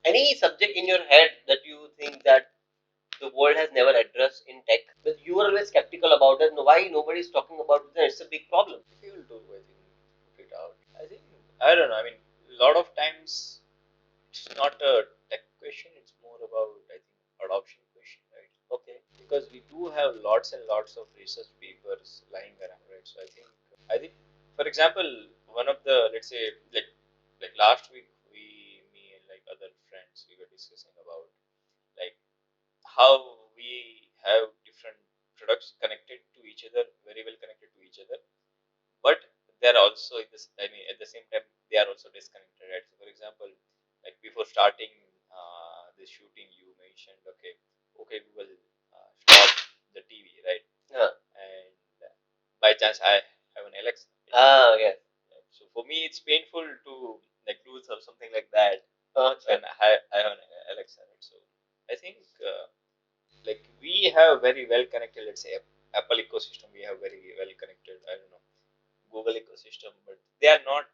[SPEAKER 1] any subject in your head that you think that the world has never addressed in tech, but you are always skeptical about it. Why nobody is talking about it? It's a big problem.
[SPEAKER 2] People do, I think, put it out. I think, I don't know. I mean, a lot of times it's not a tech question. It's more about, I think, adoption question, right? Okay. Because we do have lots and lots of research papers lying around, right? So I think, for example, one of the, let's say, like last week, me and like other friends, we were discussing about like how we have different products connected to each other, very well connected to each other, but they're also in this. I mean, at the same time, they are also disconnected. Right? So, for example, like before starting this shooting, you mentioned, okay, Google, stop the TV, right?
[SPEAKER 1] Yeah.
[SPEAKER 2] And by chance, I have an Alexa.
[SPEAKER 1] Yeah.
[SPEAKER 2] So for me, it's painful to like do something like that when I have an Alexa. Right? So I think like we have very well connected. Let's say Apple ecosystem, we have very well connected. I don't know Google ecosystem, but they are not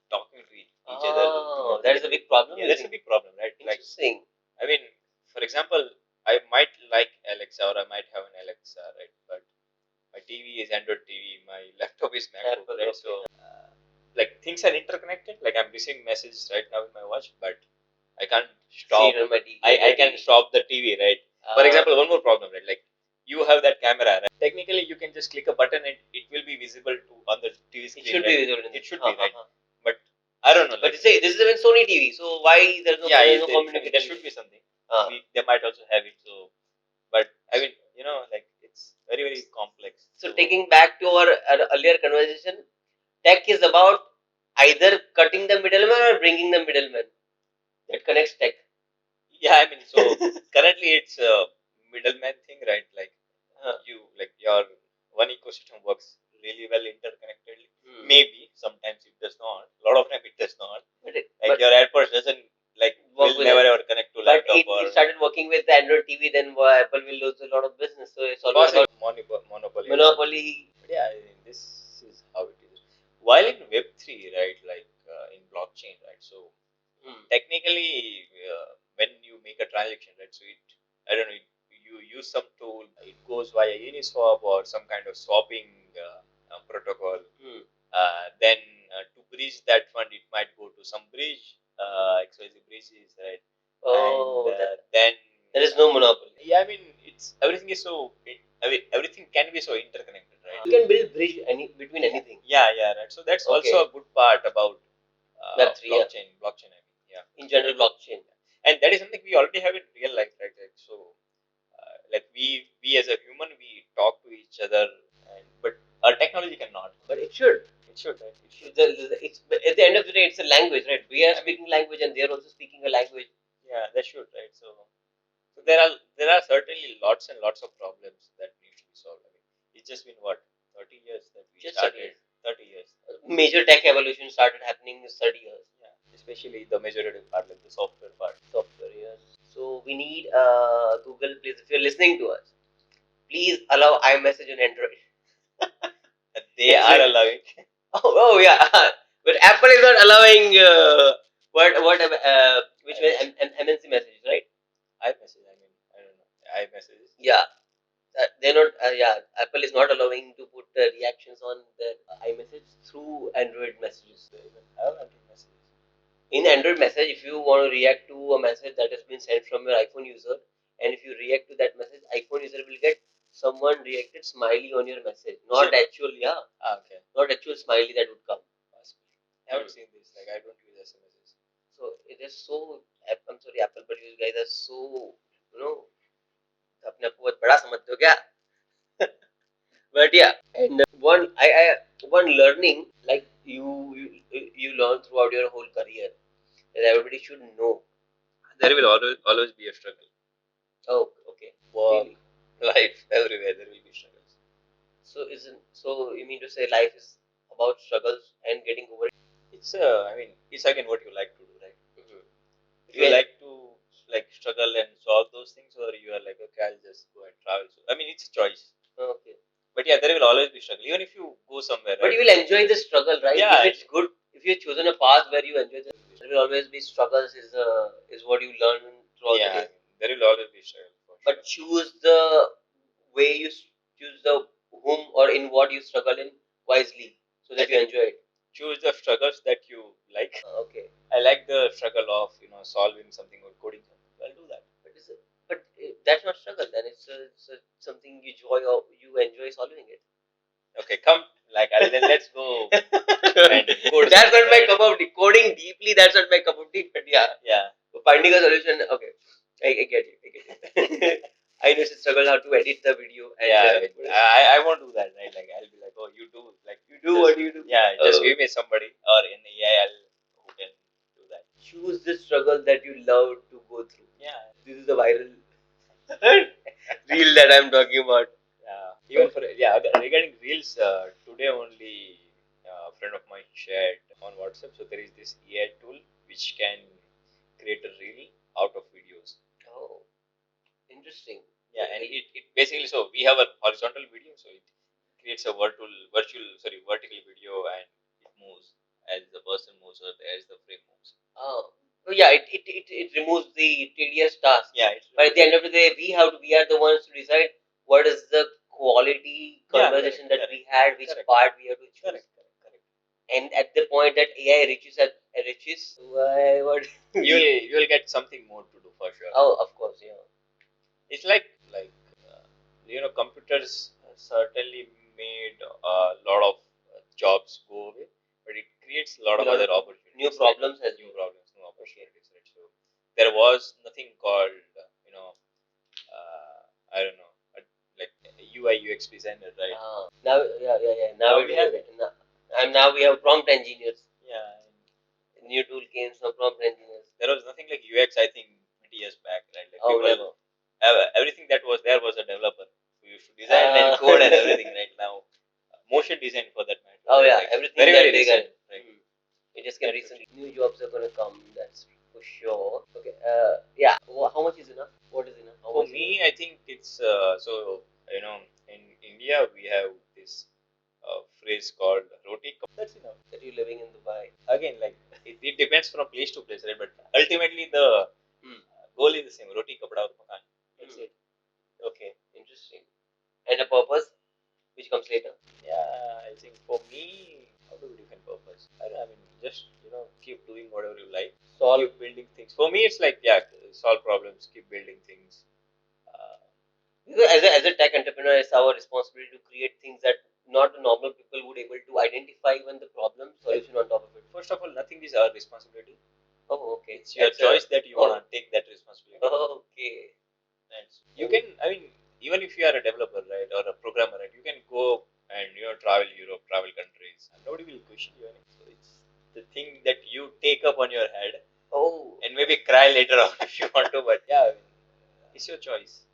[SPEAKER 2] talking to each other.
[SPEAKER 1] Oh, that is a big problem.
[SPEAKER 2] Yeah, that's a big problem, right?
[SPEAKER 1] Interesting.
[SPEAKER 2] Like, I mean, for example, I might like Alexa or I might have an Alexa, right? But my TV is Android TV, my laptop is MacBook,
[SPEAKER 1] Apple,
[SPEAKER 2] right?
[SPEAKER 1] okay.
[SPEAKER 2] So, like things are interconnected. Like I'm receiving messages right now in my watch, but I can't stop.
[SPEAKER 1] See it on my TV.
[SPEAKER 2] I can stop the TV, right? For example, one more problem, right? Like you have that camera, right? Technically, you can just click a button and it will be visible to on the TV screen.
[SPEAKER 1] It should
[SPEAKER 2] right?
[SPEAKER 1] be visible.
[SPEAKER 2] It should be, right? But I don't know.
[SPEAKER 1] But
[SPEAKER 2] Like,
[SPEAKER 1] say this is even Sony TV, so why there's no, no communication?
[SPEAKER 2] there should be something. They might also have it. So, but I mean, like it's very very complex.
[SPEAKER 1] So taking back to our earlier conversation, tech is about either cutting the middleman or bringing the middleman. That connects tech.
[SPEAKER 2] Yeah, I mean, so currently it's a middleman thing, right? Like your one ecosystem works really well interconnectedly. Maybe sometimes it does not. A lot of time it does not. But your AirPods doesn't will never ever connect to laptop. But it started working with Android TV, then Apple will lose a lot of business. So it's always about monopoly. Monopoly. But yeah, I mean, this is how it is. While in Web3, right, like in blockchain, right? So technically, when you make a transaction, right? So I don't know, you you use some tool, it goes via Uniswap or some kind of swapping protocol. Then to bridge that fund, it might go to some bridge, XYZ bridges, right? Then there is no monopoly. Yeah, I mean, it's everything is so. I mean, everything can be so interconnected, right?
[SPEAKER 1] You can build bridge between anything.
[SPEAKER 2] Yeah, right. So that's also a good part about
[SPEAKER 1] Web3,
[SPEAKER 2] blockchain. Blockchain, I mean, yeah.
[SPEAKER 1] In general, blockchain,
[SPEAKER 2] and that is something we already have in real life, right? So, like we as a human, we talk to each other, but our technology cannot.
[SPEAKER 1] But it should.
[SPEAKER 2] It should, right? It should.
[SPEAKER 1] It's at the end of the day, it's a language, right? We are speaking language, and they are also speaking a language.
[SPEAKER 2] Yeah, they should, right? So there are certainly lots and lots of problems that need to be solved. I mean, it's just been what 30 years that we
[SPEAKER 1] Just
[SPEAKER 2] started. 30 years.
[SPEAKER 1] Major tech evolution started happening in 30 years.
[SPEAKER 2] Yeah, especially the majority part, like the software part.
[SPEAKER 1] Software, yes. So we need Google, please, if you're listening to us, please allow iMessage on Android.
[SPEAKER 2] They are allowing.
[SPEAKER 1] Oh yeah, but Apple is not allowing which MNC messages, right?
[SPEAKER 2] iMessage. I mean, I don't know. iMessages.
[SPEAKER 1] Yeah, they're not. Apple is not allowing to put reactions on their iMessage through Android messages.
[SPEAKER 2] I have Android messages.
[SPEAKER 1] In Android message, if you want to react to a message that has been sent from your iPhone user, and if you react to that message, iPhone user will get someone reacted smiley on your message, not actual,
[SPEAKER 2] okay,
[SPEAKER 1] not actual smiley that would come.
[SPEAKER 2] I haven't seen this. Like, I don't use SMSs.
[SPEAKER 1] So it is so. I'm sorry, Apple, but you guys are so, you know, अपने आप को बहुत बड़ा समझते हो क्या? But yeah, and one learning like you learn throughout your whole career that everybody should know.
[SPEAKER 2] There will always be a struggle.
[SPEAKER 1] Oh, okay.
[SPEAKER 2] Work, really? Life, everywhere there will be struggles.
[SPEAKER 1] So you mean to say life is about struggles and getting over it?
[SPEAKER 2] It's I mean, it's again what you like to do, right? If you like to like struggle and solve those things, or you are like, okay, I'll just go and travel. So, I mean, it's a choice.
[SPEAKER 1] Okay.
[SPEAKER 2] But yeah, there will always be struggle, even if you go somewhere.
[SPEAKER 1] But
[SPEAKER 2] right?
[SPEAKER 1] you will enjoy the struggle, right?
[SPEAKER 2] Yeah.
[SPEAKER 1] If it's good, if you've chosen a path where you enjoy the, there will always be struggles. Is what you learn throughout the day.
[SPEAKER 2] There will always be struggle.
[SPEAKER 1] But choose the way you choose the whom or in what you struggle in wisely, so that you enjoy it.
[SPEAKER 2] Choose the struggles that you like.
[SPEAKER 1] Okay.
[SPEAKER 2] I like the struggle of solving something or coding something. I'll do that.
[SPEAKER 1] But that's not struggle. Then it's something you enjoy or you enjoy solving it.
[SPEAKER 2] Okay, come then let's go. And code.
[SPEAKER 1] That's not my cup of tea. Coding deeply, that's not my cup of tea. But yeah. Finding a solution. Okay, I get it. I know to struggle how to edit the video. And
[SPEAKER 2] I won't do that, right? Like, I'll be like, oh, you do. Like,
[SPEAKER 1] you do what you do.
[SPEAKER 2] Yeah, just give me somebody or in the AI who can do that.
[SPEAKER 1] Choose the struggle that you love to go through.
[SPEAKER 2] Yeah.
[SPEAKER 1] This is the viral reel that I'm talking about.
[SPEAKER 2] Even for regarding reels, today only a friend of mine shared on WhatsApp. So there is this AI tool which can create a reel out of videos.
[SPEAKER 1] Oh, interesting.
[SPEAKER 2] Yeah, and it basically, so we have a horizontal video, so it creates a vertical video, and it moves as the person moves or as the frame moves.
[SPEAKER 1] Oh. Yeah, it removes the tedious task.
[SPEAKER 2] Yeah,
[SPEAKER 1] but at the end of the day, we are the ones to decide what is the quality conversation that we had, which part we have to choose. Correct. And at the point that AI reaches, what
[SPEAKER 2] you will get something more to do for sure.
[SPEAKER 1] Oh, of course, yeah.
[SPEAKER 2] It's like computers certainly made a lot of jobs go away, but it creates a lot of other opportunities.
[SPEAKER 1] New problems,
[SPEAKER 2] new opportunities. Right? So there was nothing called I don't know, like UI UX designer, right?
[SPEAKER 1] Now we have it. And now we have prompt engineers.
[SPEAKER 2] Yeah.
[SPEAKER 1] New tool came from prompt engineers.
[SPEAKER 2] There was nothing like UX, I think, 20 years back, right? Like
[SPEAKER 1] never.
[SPEAKER 2] Everything that was there was a developer who used to design and code and everything. Right now, motion design for that matter.
[SPEAKER 1] Oh yeah, like everything very
[SPEAKER 2] recent. Right?
[SPEAKER 1] It just came recently. New jobs are gonna come. That's for sure. Okay. Yeah. How much is enough? What is enough?
[SPEAKER 2] For me, I think it's in India we have this phrase called roti. That's enough.
[SPEAKER 1] That you're living in Dubai.
[SPEAKER 2] Again, like it depends from place to place, right? But ultimately the goal is the same: roti, kapda, aur makan. That's it. So
[SPEAKER 1] purpose, which comes later?
[SPEAKER 2] Yeah, I think for me, how do we define purpose? I mean, just keep doing whatever you like. Keep building things. For me, it's like solve problems, keep building things.
[SPEAKER 1] As a tech entrepreneur, it's our responsibility to create things that not normal people would able to identify even the problem solution on top of it.
[SPEAKER 2] First of all, nothing is our responsibility.
[SPEAKER 1] Oh, okay.
[SPEAKER 2] It's your choice that you want to take that responsibility.
[SPEAKER 1] Oh, okay.
[SPEAKER 2] And you can, I mean, even if you are a developer, right, or a programmer, right, you can go and travel Europe, travel countries, and nobody will question you. So it's the thing that you take up on your head.
[SPEAKER 1] Oh.
[SPEAKER 2] And maybe cry later on if you want to, but yeah, I mean, it's your choice.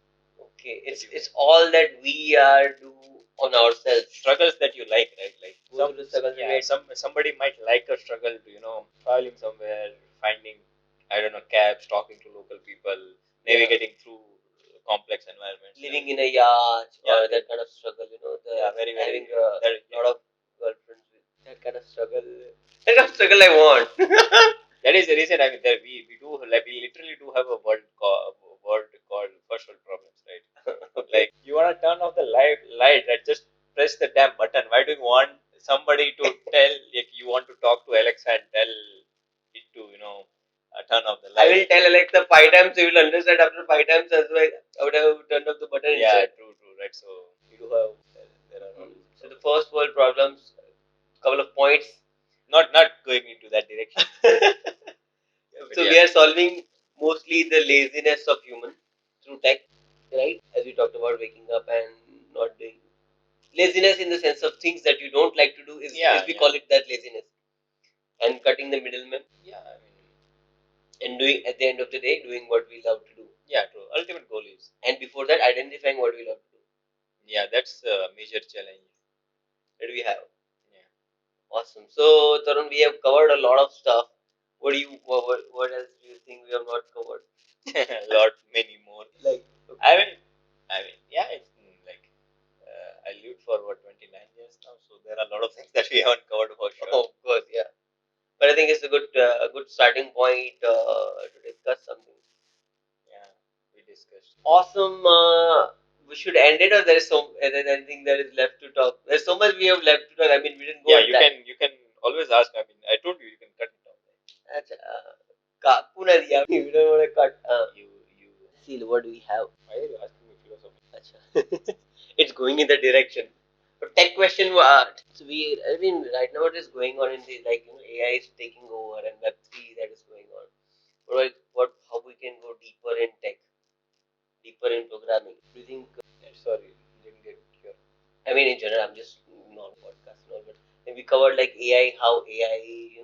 [SPEAKER 1] Okay, it's all that we are do on ourselves.
[SPEAKER 2] Struggles that you like, right? Like somebody might like a struggle to traveling somewhere, finding cabs, talking to local people, navigating through complex environments,
[SPEAKER 1] living in a yacht,
[SPEAKER 2] Yeah,
[SPEAKER 1] or that kind of struggle.
[SPEAKER 2] very
[SPEAKER 1] having
[SPEAKER 2] very
[SPEAKER 1] a lot of girlfriends with that kind of struggle. That kind of struggle I want.
[SPEAKER 2] That is the reason. I mean, we do like we literally do have a word called first world problems, right? Like you want to turn off the light, right? Just press the damn button. Why do you want somebody to tell? Like you want to talk to Alexa and tell it to turn off the light?
[SPEAKER 1] I will tell Alexa 5 times, so you will understand after 5 times as well. I would have turned off the button.
[SPEAKER 2] Yeah,
[SPEAKER 1] inside.
[SPEAKER 2] true, right? So you do have there are all.
[SPEAKER 1] So the first world problems, couple of points.
[SPEAKER 2] Not going into that direction.
[SPEAKER 1] So we are solving mostly the laziness of human through tech, right? As we talked about waking up and not doing laziness in the sense of things that you don't like to do is we call it that laziness, and cutting the middleman.
[SPEAKER 2] Yeah, I mean,
[SPEAKER 1] and doing at the end of the day doing what we love to do.
[SPEAKER 2] Yeah, true. Ultimate goal is.
[SPEAKER 1] And before that, identifying what we love to do.
[SPEAKER 2] Yeah, that's a major challenge
[SPEAKER 1] that we have.
[SPEAKER 2] Yeah.
[SPEAKER 1] Awesome. So Tarun, we have covered a lot of stuff. What else do you think we have not covered?
[SPEAKER 2] A lot, many more.
[SPEAKER 1] Like,
[SPEAKER 2] I mean, yeah, it's like I lived for 29 years now, so there are a lot of things that we haven't covered for sure.
[SPEAKER 1] Of course, yeah. But I think it's a good starting point to discuss something.
[SPEAKER 2] Yeah, we discussed.
[SPEAKER 1] Awesome. We should end it, or there is anything that is left to talk. There's so much we have left to talk. I mean, we didn't go.
[SPEAKER 2] Yeah, you can always ask. I mean, I told you can cut it off.
[SPEAKER 1] काकू ना दिया. You don't want to cut.
[SPEAKER 2] You
[SPEAKER 1] See, what do we have?
[SPEAKER 2] Why are you asking me philosophy?
[SPEAKER 1] Acha. It's going in the direction. But tech question. So I mean, right now what is going on in the AI is taking over and Web3 that is going on. How we can go deeper in tech, deeper in programming? Do you think?
[SPEAKER 2] Sorry, didn't get your.
[SPEAKER 1] I mean, in general, I'm just not podcast, but we covered like AI, how AI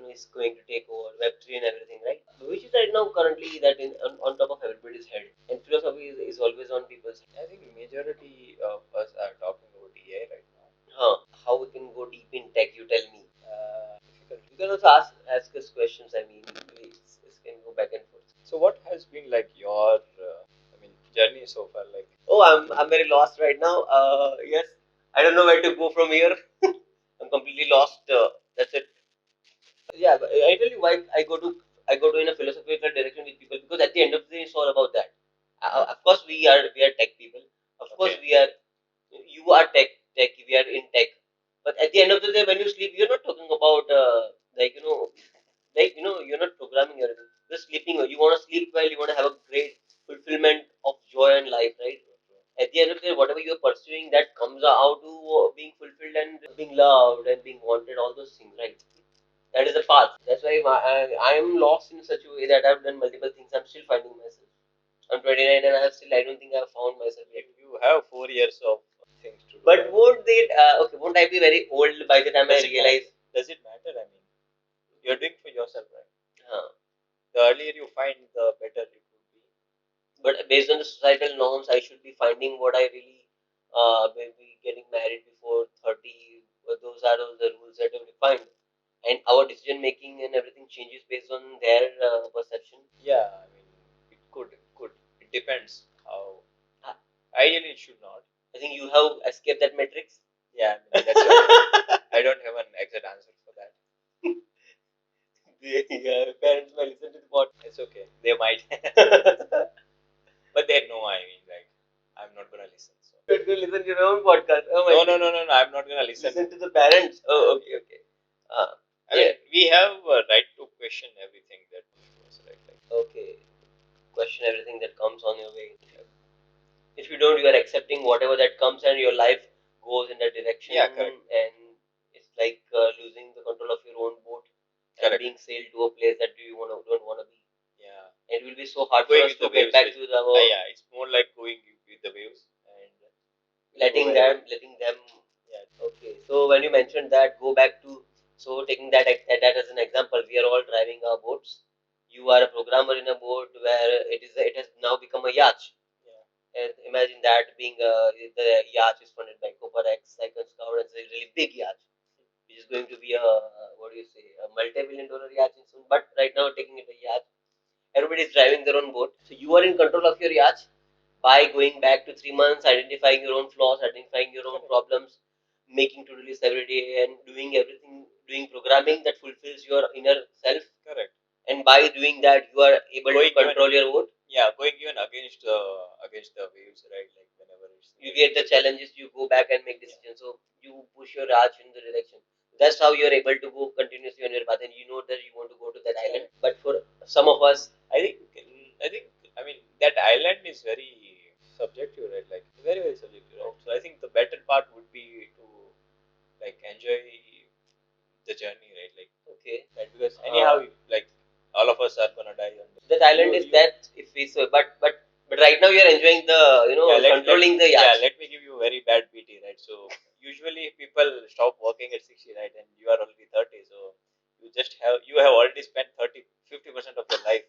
[SPEAKER 1] is going to take over Web3 and everything, right? Which is right now currently that on top of everybody's head, and philosophy is always on people's head.
[SPEAKER 2] I think majority of us are talking about AI right now.
[SPEAKER 1] How we can go deep in tech? You tell me.
[SPEAKER 2] Difficult.
[SPEAKER 1] You can also ask us questions. I mean, we can go back and forth.
[SPEAKER 2] So, what has been like your journey so far? Like,
[SPEAKER 1] oh, I'm very lost right now. Yes, I don't know where to go from here. I'm completely lost. That's it. Yeah, but I tell you why I go to in a philosophical direction with people, because at the end of the day, it's all about that. Of course, we are tech people. Of course, we are. You are tech. We are in tech. But at the end of the day, when you sleep, you're not talking about you're not programming everything. You're sleeping. You want to sleep well. You want to have a great fulfillment of joy and life, right? At the end of the day, whatever you're pursuing, that comes out to being fulfilled and being loved and being wanted. All those things, right? That is the path. That's why I am lost in such a way that I've done multiple things. I'm still finding myself. I'm 29 and I don't think I've found myself yet.
[SPEAKER 2] You have 4 years of things to do.
[SPEAKER 1] But won't I be very old by the time I realize?
[SPEAKER 2] Does it matter? I mean, you're doing for yourself, right?
[SPEAKER 1] Huh.
[SPEAKER 2] The earlier you find, the better it would be.
[SPEAKER 1] But based on the societal norms, I should be finding what I really, maybe getting married before 30. Those are all the rules that are defined. And our decision making and everything changes based on their perception.
[SPEAKER 2] Yeah, I mean, it could. It depends how. Ideally, it should not.
[SPEAKER 1] I think you have escaped that matrix.
[SPEAKER 2] Yeah, I mean, that's right. I don't have an exact answer for that.
[SPEAKER 1] Yeah, parents might listen to the podcast.
[SPEAKER 2] It's okay. They might. But they know, I mean, like, I'm not gonna listen. So
[SPEAKER 1] You're going to listen to your own podcast. Oh my
[SPEAKER 2] No. I'm not gonna listen.
[SPEAKER 1] Listen to the parents. Oh, okay.
[SPEAKER 2] I mean, we have a right to question everything that goes right. Like,
[SPEAKER 1] okay. Question everything that comes on your way. If you don't, you are accepting whatever that comes, and your life goes in that direction.
[SPEAKER 2] Yeah, correct.
[SPEAKER 1] And it's like losing the control of your own boat and
[SPEAKER 2] Correct.
[SPEAKER 1] being sailed to a place that don't want to be.
[SPEAKER 2] Yeah.
[SPEAKER 1] It will be so hard
[SPEAKER 2] Going
[SPEAKER 1] for us
[SPEAKER 2] with
[SPEAKER 1] to
[SPEAKER 2] the
[SPEAKER 1] get
[SPEAKER 2] waves,
[SPEAKER 1] back to the
[SPEAKER 2] yeah, it's more like going with the waves and
[SPEAKER 1] letting
[SPEAKER 2] go wherever.
[SPEAKER 1] them. Yeah. Okay. So when you mentioned that, go back to taking that as an example, we are all driving our boats. You are a programmer in a boat where it has now become a yacht. And imagine that being the yacht is funded by CopperX, Iconscout, and it's a really big yacht, which is going to be a what do you say, a multi-billion-dollar yacht soon. But right now, taking it a yacht, everybody is driving their own boat. So you are in control of your yacht by going back to 3 months, identifying your own flaws, identifying your own problems, making to-do lists every day, and doing everything, doing programming that fulfills your inner self.
[SPEAKER 2] Correct.
[SPEAKER 1] And by doing that, you are able to control your boat.
[SPEAKER 2] Yeah, going even against the waves, right? Like whenever
[SPEAKER 1] you get the challenges, you go back and make decisions. So you push your arch in the direction. That's how you're able to go continuously on your path, and you know that you want to go to that island. But for some of us,
[SPEAKER 2] I mean that island is very subjective, right? Like very subjective, right? So I think the better part would be to like enjoy the journey, right? Like
[SPEAKER 1] okay,
[SPEAKER 2] right, because anyhow, like all of us are gonna die on
[SPEAKER 1] that island is that if we so, but right now you're enjoying the controlling the yacht.
[SPEAKER 2] Yeah, let me give you a very bad BT, right? So usually people stop working at 60, right? And you are already 30, so you have already spent 50% of your life.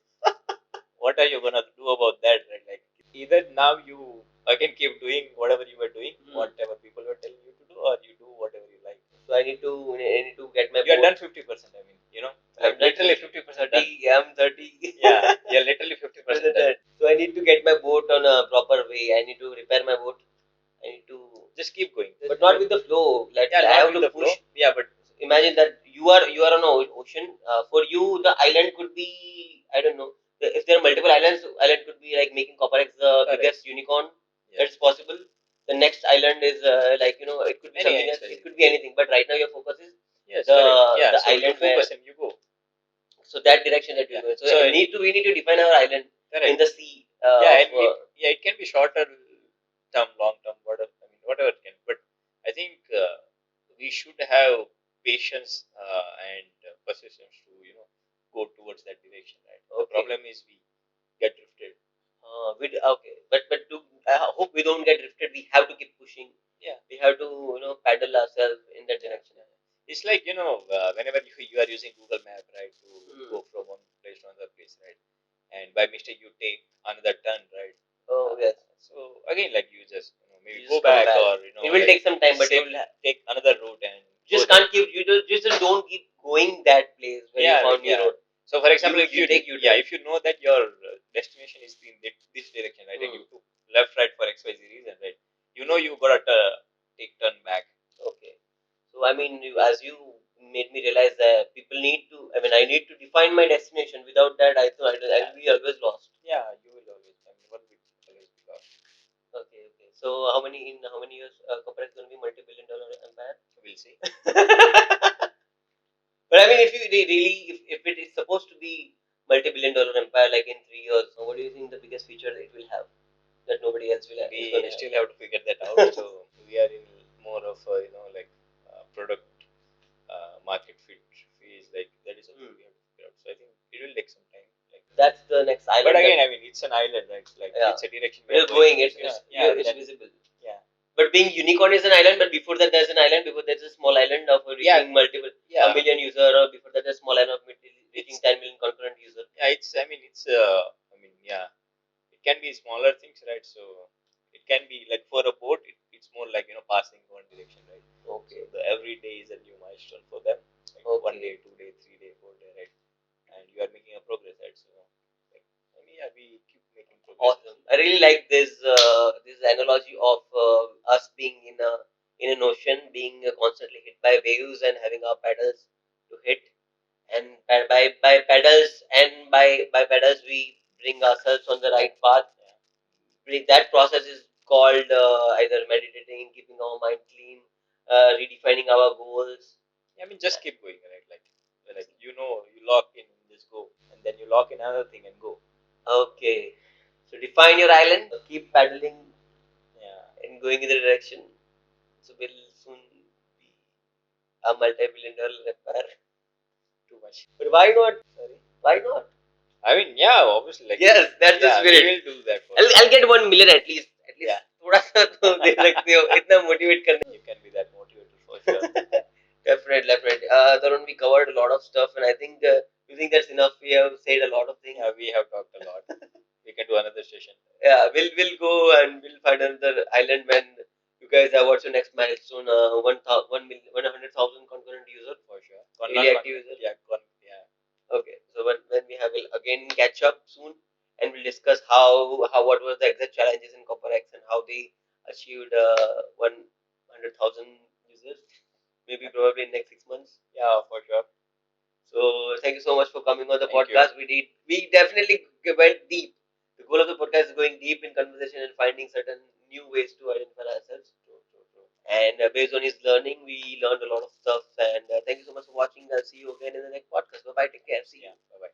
[SPEAKER 2] What are you gonna do about that, right? Like either now you again keep doing whatever you were doing, whatever people were telling you to do, or you do whatever you like.
[SPEAKER 1] So I need to get my.
[SPEAKER 2] You are done 50%. I mean, like literally 50% done.
[SPEAKER 1] I'm 30.
[SPEAKER 2] Yeah, you're literally 50% done.
[SPEAKER 1] So I need to get my boat on a proper way. I need to repair my boat. I need to
[SPEAKER 2] just keep going,
[SPEAKER 1] but not with the flow. Like
[SPEAKER 2] yeah,
[SPEAKER 1] I
[SPEAKER 2] not
[SPEAKER 1] have
[SPEAKER 2] with
[SPEAKER 1] to
[SPEAKER 2] the
[SPEAKER 1] push.
[SPEAKER 2] flow. Yeah, but
[SPEAKER 1] Imagine that you are on an ocean. For you, the island could be, I don't know. If there are multiple islands, island could be like making CopperX the biggest unicorn. Yeah. That's possible. The next island is like it could be something else. It could be anything. But right now your focus is the
[SPEAKER 2] so
[SPEAKER 1] island
[SPEAKER 2] you focus and you go.
[SPEAKER 1] So that direction that we go. So, we need to define our island in the sea.
[SPEAKER 2] It can be shorter term, long term, whatever it can. But I think we should have patience and persistence to go towards that direction. Right. Okay. The problem is we get drifted.
[SPEAKER 1] Okay, but I hope we don't get drifted. We have to keep pushing.
[SPEAKER 2] Yeah,
[SPEAKER 1] we have to paddle ourselves in that direction.
[SPEAKER 2] It's like whenever you are using Google Map, right, to go from one place to another place, right, and by mistake you take another turn, right.
[SPEAKER 1] Oh yes.
[SPEAKER 2] So again, like you just maybe
[SPEAKER 1] You
[SPEAKER 2] go
[SPEAKER 1] just come
[SPEAKER 2] back, or
[SPEAKER 1] it will take some time, but you will
[SPEAKER 2] take another route and
[SPEAKER 1] just can't keep just don't keep going that place where you found your road.
[SPEAKER 2] So for example, if you
[SPEAKER 1] take
[SPEAKER 2] if you know that your destination is in this direction, right, and you took left, right for XYZ reason, right, you gotta take turn back.
[SPEAKER 1] Okay. So I mean, as you made me realize that people need to. I mean, I need to define my destination. Without that, I will be always lost.
[SPEAKER 2] Yeah, you will always. I mean, one will always be lost.
[SPEAKER 1] Okay. So how many years CopperX is going to be multi-billion-dollar empire?
[SPEAKER 2] We'll see.
[SPEAKER 1] But I mean, if you really, if it is supposed to be multi-billion-dollar empire, like in 3 years, what do you think the biggest feature it will have that nobody else will have?
[SPEAKER 2] We still have to figure that out. So we are in more of like product market fit phase. Like that is something we have to figure out. So I think it will take some time. Like
[SPEAKER 1] that's the next island.
[SPEAKER 2] But again, I mean, it's an island, right? Like it's a direction
[SPEAKER 1] we are going. It's visible.
[SPEAKER 2] Yeah.
[SPEAKER 1] But being unicorn is an island, but before that there's an island. Before there's a small island of reaching multiple a million user, or before that there's a small island of reaching 10 million concurrent user.
[SPEAKER 2] Yeah, it can be smaller things, right? So it can be like for a boat, it's more like passing one direction, right?
[SPEAKER 1] Okay.
[SPEAKER 2] So the every day is a new milestone for them. Like okay. 1 day, 2 day, 3 day, 4 day, right? And you are making a progress, right? So like, we keep making progress.
[SPEAKER 1] Awesome. I really like this analogy of us being in an ocean, being constantly hit by waves and having our paddles to hit, and by paddles by paddles we bring ourselves on the right path. That process is called either meditating, keeping our mind clean, redefining our goals.
[SPEAKER 2] I mean, just keep going, right? Like you lock in, just go, and then you lock in another thing and go.
[SPEAKER 1] Okay. So define your island, keep paddling, and going in the direction. So we'll soon be a multi-billion-dollar empire.
[SPEAKER 2] Too much.
[SPEAKER 1] But why not? Sorry. Why not?
[SPEAKER 2] I mean, yeah, obviously, like
[SPEAKER 1] yes, that's the spirit.
[SPEAKER 2] We will do that.
[SPEAKER 1] I'll get 1 million at least. At least.
[SPEAKER 2] Yeah.
[SPEAKER 1] थोड़ा सा तो दे सकते हो इतना motivate करने.
[SPEAKER 2] You can be that motivator for sure.
[SPEAKER 1] Definitely. Tarun, we covered a lot of stuff, and I think you think that's enough. We have said a lot of things.
[SPEAKER 2] Yeah, we have talked a lot. We can do another session.
[SPEAKER 1] Yeah, we'll go and we'll find another island when you guys have. What's your next milestone? 100,000 concurrent user
[SPEAKER 2] for sure.
[SPEAKER 1] Daily active user.
[SPEAKER 2] Yeah,
[SPEAKER 1] Okay, so when we have, we'll again catch up soon, and we'll discuss how what was the exact challenges in CopperX and how they achieved 100,000 users. Maybe probably in next 6 months.
[SPEAKER 2] Yeah, for sure.
[SPEAKER 1] So thank you so much for coming on the
[SPEAKER 2] Thank
[SPEAKER 1] podcast.
[SPEAKER 2] You.
[SPEAKER 1] We definitely went deep. The goal of the podcast is going deep in conversation and finding certain new ways to identify ourselves. True. And based on his learning, we learned a lot of stuff. And thank you so much for watching. I'll see you again in the next podcast. Bye bye. Take care. See you.
[SPEAKER 2] Bye bye.